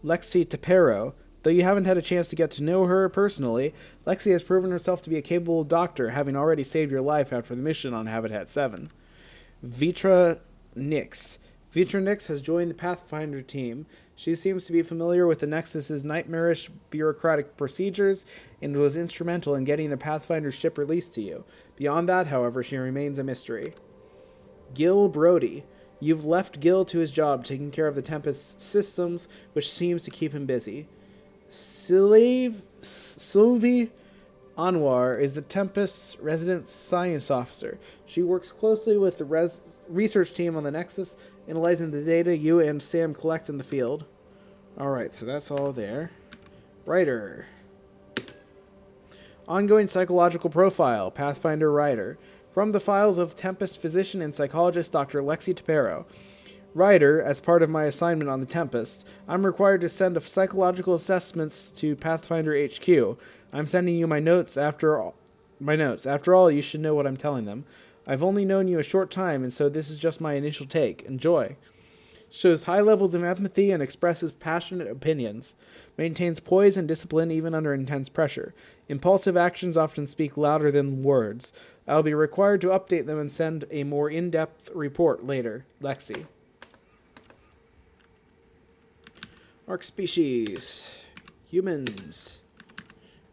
Lexi Tapero. Though you haven't had a chance to get to know her personally, Lexi has proven herself to be a capable doctor, having already saved your life after the mission on Habitat 7. Vitra Nix. Vitra Nix has joined the Pathfinder team. She seems to be familiar with the Nexus's nightmarish bureaucratic procedures and was instrumental in getting the Pathfinder ship released to you. Beyond that, however, she remains a mystery. Gil Brody. You've left Gil to his job taking care of the Tempest's systems, which seems to keep him busy. Sylvie Anwar is the Tempest's resident science officer. She works closely with the research team on the Nexus, analyzing the data you and Sam collect in the field. Alright, so that's all there. Writer. Ongoing psychological profile, Pathfinder writer. From the files of Tempest physician and psychologist Dr. Lexi Tapero. Writer, as part of my assignment on the Tempest, I'm required to send psychological assessments to Pathfinder HQ. I'm sending you my notes after all. After all, you should know what I'm telling them. I've only known you a short time, and so this is just my initial take. Enjoy. Shows high levels of empathy and expresses passionate opinions. Maintains poise and discipline even under intense pressure. Impulsive actions often speak louder than words. I'll be required to update them and send a more in-depth report later. Lexi. Arc species. Humans.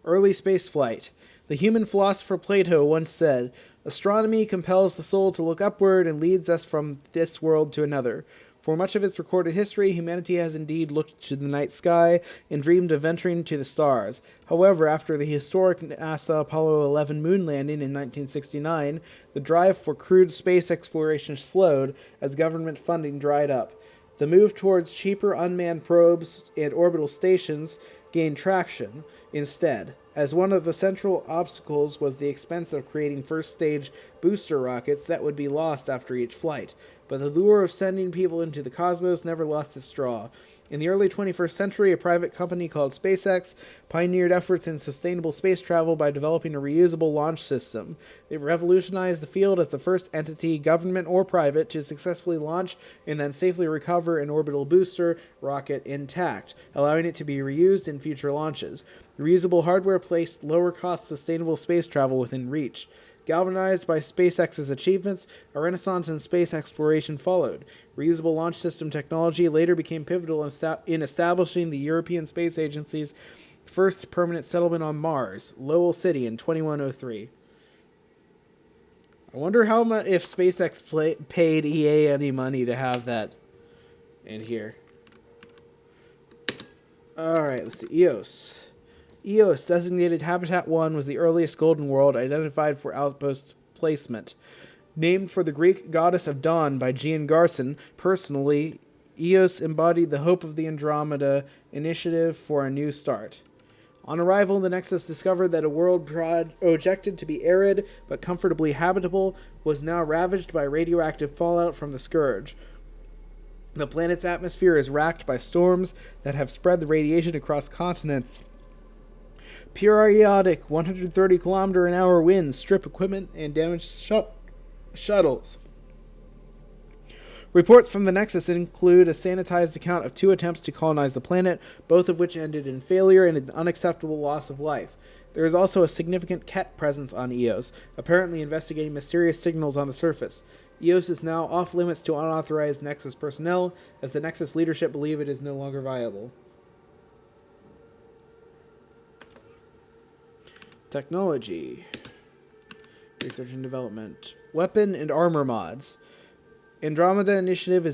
Early spaceflight. The human philosopher Plato once said, "Astronomy compels the soul to look upward and leads us from this world to another." For much of its recorded history, humanity has indeed looked to the night sky and dreamed of venturing to the stars. However, after the historic NASA Apollo 11 moon landing in 1969, the drive for crewed space exploration slowed as government funding dried up. The move towards cheaper unmanned probes and orbital stations gained traction instead, as one of the central obstacles was the expense of creating first-stage booster rockets that would be lost after each flight. But the lure of sending people into the cosmos never lost its draw. In the early 21st century, a private company called SpaceX pioneered efforts in sustainable space travel by developing a reusable launch system. It revolutionized the field as the first entity, government or private, to successfully launch and then safely recover an orbital booster rocket intact, allowing it to be reused in future launches. Reusable hardware placed lower-cost sustainable space travel within reach. Galvanized by SpaceX's achievements, a renaissance in space exploration followed. Reusable launch system technology later became pivotal in establishing the European Space Agency's first permanent settlement on Mars, Lowell City, in 2103. I wonder how much if SpaceX paid EA any money to have that in here. Alright, let's see. EOS. EOS, designated Habitat 1, was the earliest golden world identified for outpost placement. Named for the Greek goddess of dawn by Gian Garson, personally, EOS embodied the hope of the Andromeda initiative for a new start. On arrival, the Nexus discovered that a world projected to be arid but comfortably habitable was now ravaged by radioactive fallout from the Scourge. The planet's atmosphere is racked by storms that have spread the radiation across continents. Periodic 130-kilometer-an-hour winds strip equipment and damage shuttles. Reports from the Nexus include a sanitized account of 2 attempts to colonize the planet, both of which ended in failure and an unacceptable loss of life. There is also a significant Ket presence on EOS, apparently investigating mysterious signals on the surface. EOS is now off-limits to unauthorized Nexus personnel, as the Nexus leadership believe it is no longer viable. Technology. Research and development. Weapon and armor mods. Andromeda Initiative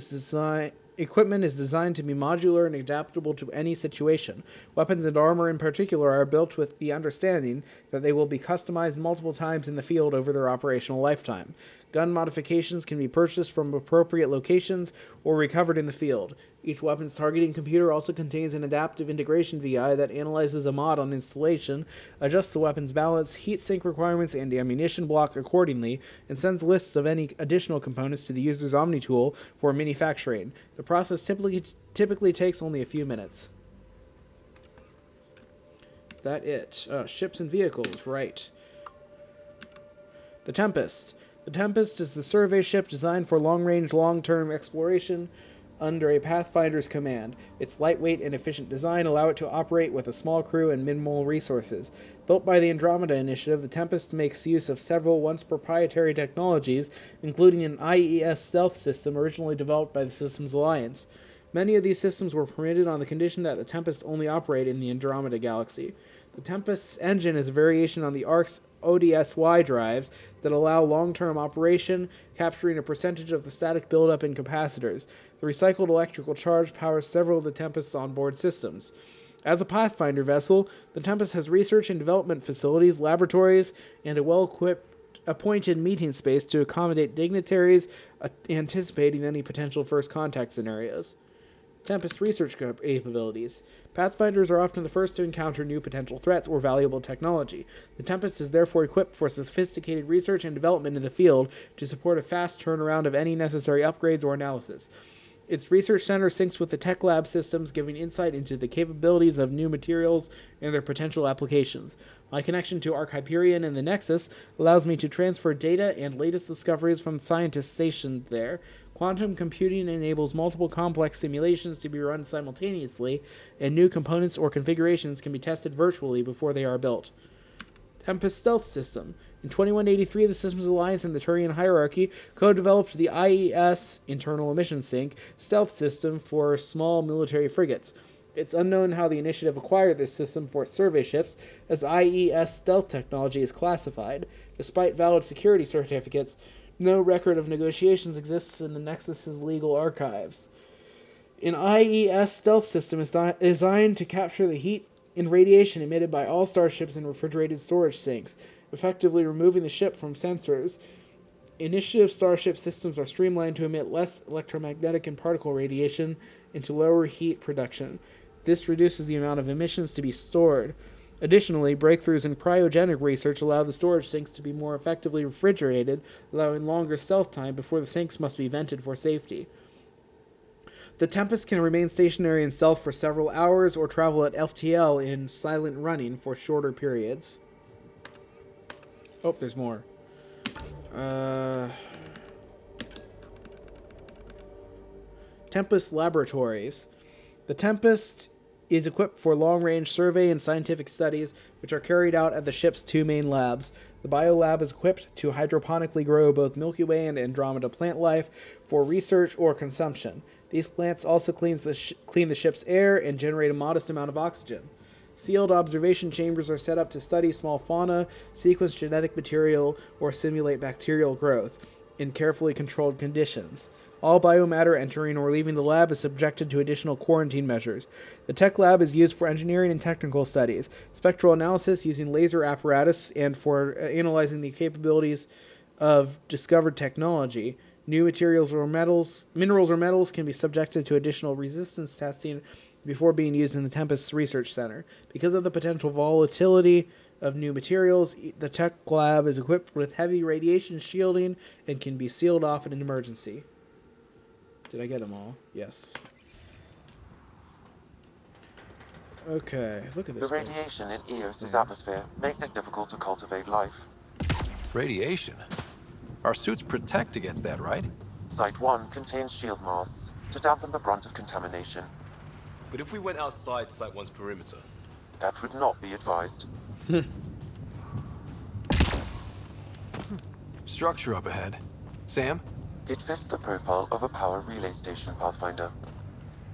equipment is designed to be modular and adaptable to any situation. Weapons and armor in particular are built with the understanding that they will be customized multiple times in the field over their operational lifetime. Gun modifications can be purchased from appropriate locations or recovered in the field. Each weapon's targeting computer also contains an adaptive integration VI that analyzes a mod on installation, adjusts the weapon's balance, heat sink requirements, and ammunition block accordingly, and sends lists of any additional components to the user's Omni tool for manufacturing. The process typically takes only a few minutes. Is that it? Ships and vehicles, right. The Tempest. The Tempest is the survey ship designed for long-range, long-term exploration. under a Pathfinder's command. Its lightweight and efficient design allow it to operate with a small crew and minimal resources. Built by the Andromeda Initiative, the Tempest makes use of several once proprietary technologies, including an IES stealth system originally developed by the Systems Alliance. Many of these systems were permitted on the condition that the Tempest only operate in the Andromeda Galaxy. The Tempest's engine is a variation on the Ark's ODSY drives that allow long-term operation, capturing a percentage of the static buildup in capacitors. The recycled electrical charge powers several of the Tempest's onboard systems. As a Pathfinder vessel, the Tempest has research and development facilities, laboratories, and a well-equipped appointed meeting space to accommodate dignitaries anticipating any potential first contact scenarios. Tempest research capabilities. Pathfinders are often the first to encounter new potential threats or valuable technology. The Tempest is therefore equipped for sophisticated research and development in the field to support a fast turnaround of any necessary upgrades or analysis. Its research center syncs with the tech lab systems, giving insight into the capabilities of new materials and their potential applications. My connection to Ark Hyperion and the Nexus allows me to transfer data and latest discoveries from scientists stationed there. Quantum computing enables multiple complex simulations to be run simultaneously, and new components or configurations can be tested virtually before they are built. Tempest Stealth System. In 2183, the Systems Alliance and the Turian Hierarchy co-developed the IES, Internal Emission Sink, stealth system for small military frigates. It's unknown how the Initiative acquired this system for its survey ships, as IES stealth technology is classified. Despite valid security certificates, no record of negotiations exists in the Nexus's legal archives. An IES stealth system is designed to capture the heat and radiation emitted by all starships in refrigerated storage sinks, effectively removing the ship from sensors. Initiative starship systems are streamlined to emit less electromagnetic and particle radiation and to lower heat production. This reduces the amount of emissions to be stored. Additionally, breakthroughs in cryogenic research allow the storage sinks to be more effectively refrigerated, allowing longer stealth time before the sinks must be vented for safety. The Tempest can remain stationary in stealth for several hours or travel at FTL in silent running for shorter periods. Oh, there's more. Tempest Laboratories. The Tempest is equipped for long-range survey and scientific studies, which are carried out at the ship's two main labs. The biolab is equipped to hydroponically grow both Milky Way and Andromeda plant life for research or consumption. These plants also clean the ship's air and generate a modest amount of oxygen. Sealed observation chambers are set up to study small fauna, sequence genetic material, or simulate bacterial growth in carefully controlled conditions. All biomatter entering or leaving the lab is subjected to additional quarantine measures. The tech lab is used for engineering and technical studies, spectral analysis using laser apparatus, and for analyzing the capabilities of discovered technology. New minerals or metals can be subjected to additional resistance testing before being used in the Tempest Research Center. Because of the potential volatility of new materials, the tech lab is equipped with heavy radiation shielding and can be sealed off in an emergency. Did I get them all? Yes. Okay, look at this. The radiation in Eos's atmosphere makes it difficult to cultivate life. Radiation? Our suits protect against that, right? Site 1 contains shield masts to dampen the brunt of contamination. But if we went outside Site 1's perimeter? That would not be advised. Structure up ahead. Sam? It fits the profile of a power relay station, Pathfinder.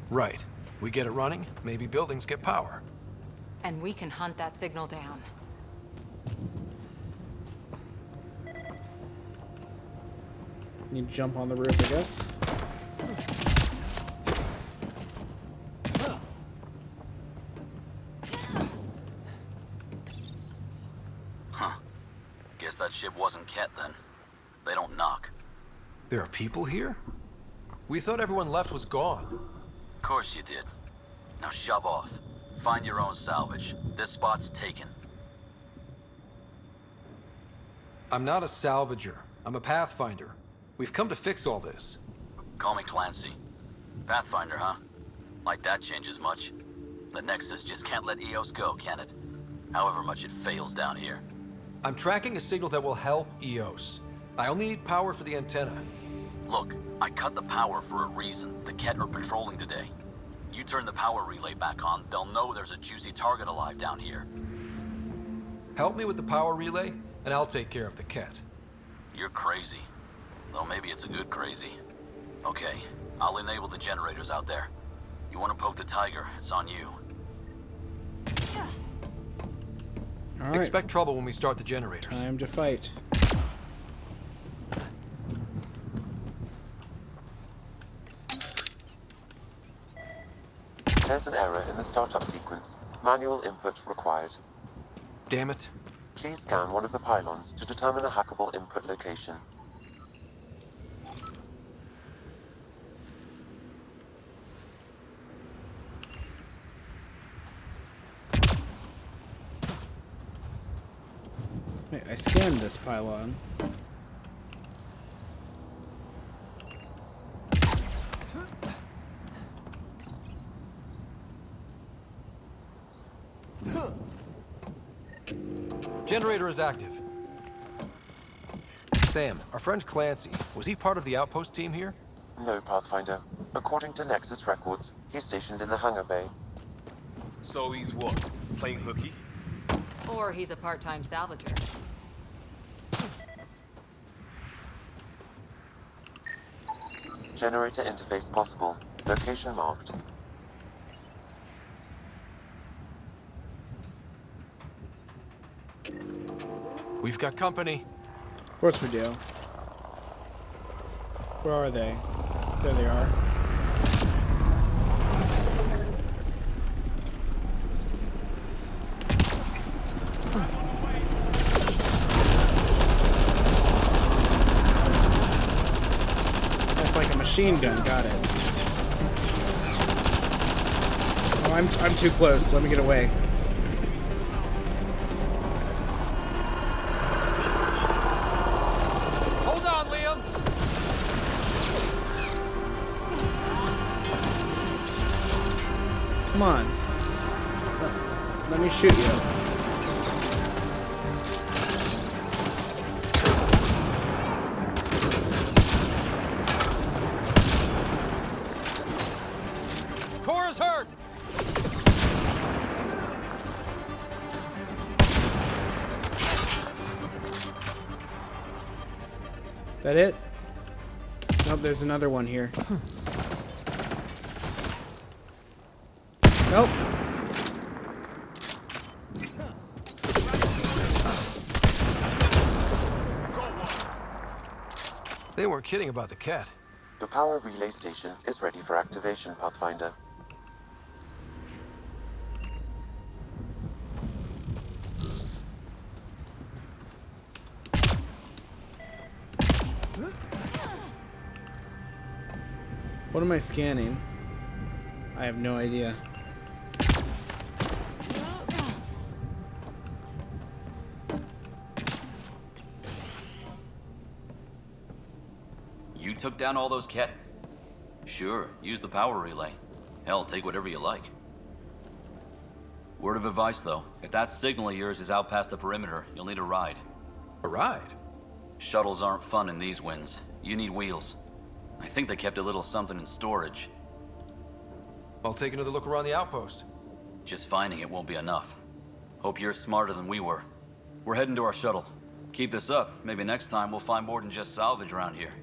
Right. We get it running, maybe buildings get power. And we can hunt that signal down. Need to jump on the roof, I guess. Huh. Guess that ship wasn't Ket then. They don't knock. There are people here? We thought everyone left was gone. Of course you did. Now shove off. Find your own salvage. This spot's taken. I'm not a salvager. I'm a Pathfinder. We've come to fix all this. Call me Clancy. Pathfinder, huh? Like that changes much. The Nexus just can't let Eos go, can it? However much it fails down here. I'm tracking a signal that will help Eos. I only need power for the antenna. Look, I cut the power for a reason. The Ket are patrolling today. You turn the power relay back on, they'll know there's a juicy target alive down here. Help me with the power relay, and I'll take care of the Ket. You're crazy. Well, maybe it's a good crazy. Okay, I'll enable the generators out there. You want to poke the tiger, it's on you. All right. Expect trouble when we start the generators. Time to fight. There's an error in the startup sequence. Manual input required. Damn it. Please scan one of the pylons to determine a hackable input location. Wait, I scanned this pylon. Generator is active. Sam, our friend Clancy, was he part of the outpost team here? No, Pathfinder. According to Nexus records, he's stationed in the hangar bay. So he's what? Playing hooky? Or he's a part-time salvager. Generator interface possible. Location marked. We've got company. Of course we do. Where are they? There they are. That's like a machine gun. Got it. Oh, I'm too close. Let me get away. Hold on, Liam! Come on. Let me shoot you. Cora's hurt! That it? Nope, there's another one here. Nope. They weren't kidding about the Ket. The power relay station is ready for activation, Pathfinder. What am I scanning? I have no idea. You took down all those Ket? Sure, use the power relay. Hell, take whatever you like. Word of advice, though. If that signal of yours is out past the perimeter, you'll need a ride. A ride? Shuttles aren't fun in these winds. You need wheels. I think they kept a little something in storage. I'll take another look around the outpost. Just finding it won't be enough. Hope you're smarter than we were. We're heading to our shuttle. Keep this up. Maybe next time we'll find more than just salvage around here.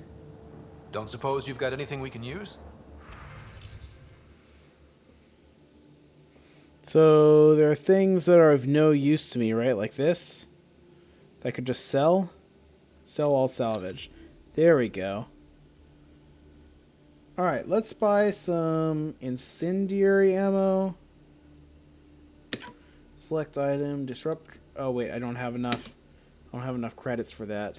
Don't suppose you've got anything we can use? So there are things that are of no use to me, right? Like this. That I could just sell. Sell all salvage. There we go. Alright, let's buy some incendiary ammo. Select item, disrupt. Oh wait, I don't have enough. I don't have enough credits for that.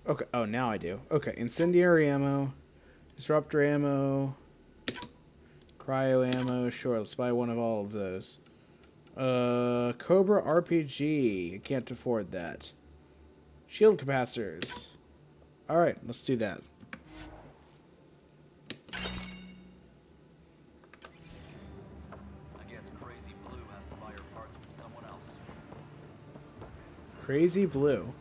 Okay, oh now I do. Okay, incendiary ammo, disruptor ammo, cryo ammo. Sure, let's buy one of all of those. Cobra RPG. I can't afford that. Shield capacitors. Alright, let's do that. I guess Crazy Blue has to buy her parts from someone else. Crazy blue.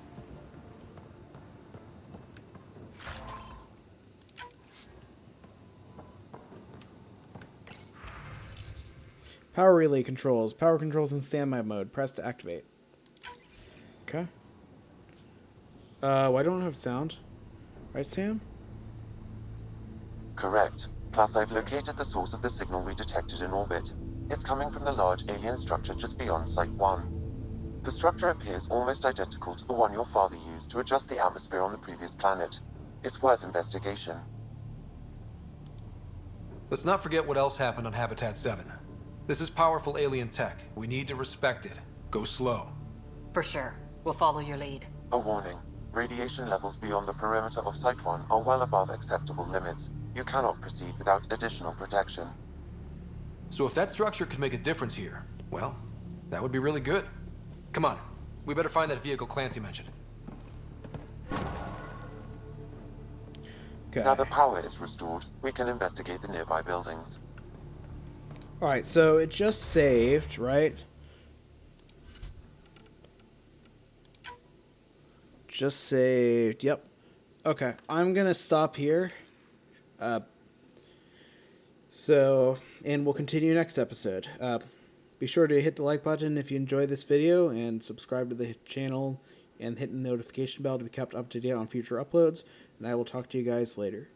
Power relay controls. Power controls in standby mode. Press to activate. Okay. Why don't I have sound? Right, Sam? Correct. Plus, I've located the source of the signal we detected in orbit. It's coming from the large alien structure just beyond Site 1. The structure appears almost identical to the one your father used to adjust the atmosphere on the previous planet. It's worth investigation. Let's not forget what else happened on Habitat 7. This is powerful alien tech. We need to respect it. Go slow. For sure. We'll follow your lead. A warning. Radiation levels beyond the perimeter of Site 1 are well above acceptable limits. You cannot proceed without additional protection. So if that structure could make a difference here, well, that would be really good. Come on. We better find that vehicle Clancy mentioned. Okay. Now the power is restored, we can investigate the nearby buildings. Alright, so it just saved, right? Just saved. Yep. Okay, I'm gonna stop here. And we'll continue next episode. Be sure to hit the like button if you enjoyed this video, and subscribe to the channel, and hit the notification bell to be kept up to date on future uploads. And I will talk to you guys later.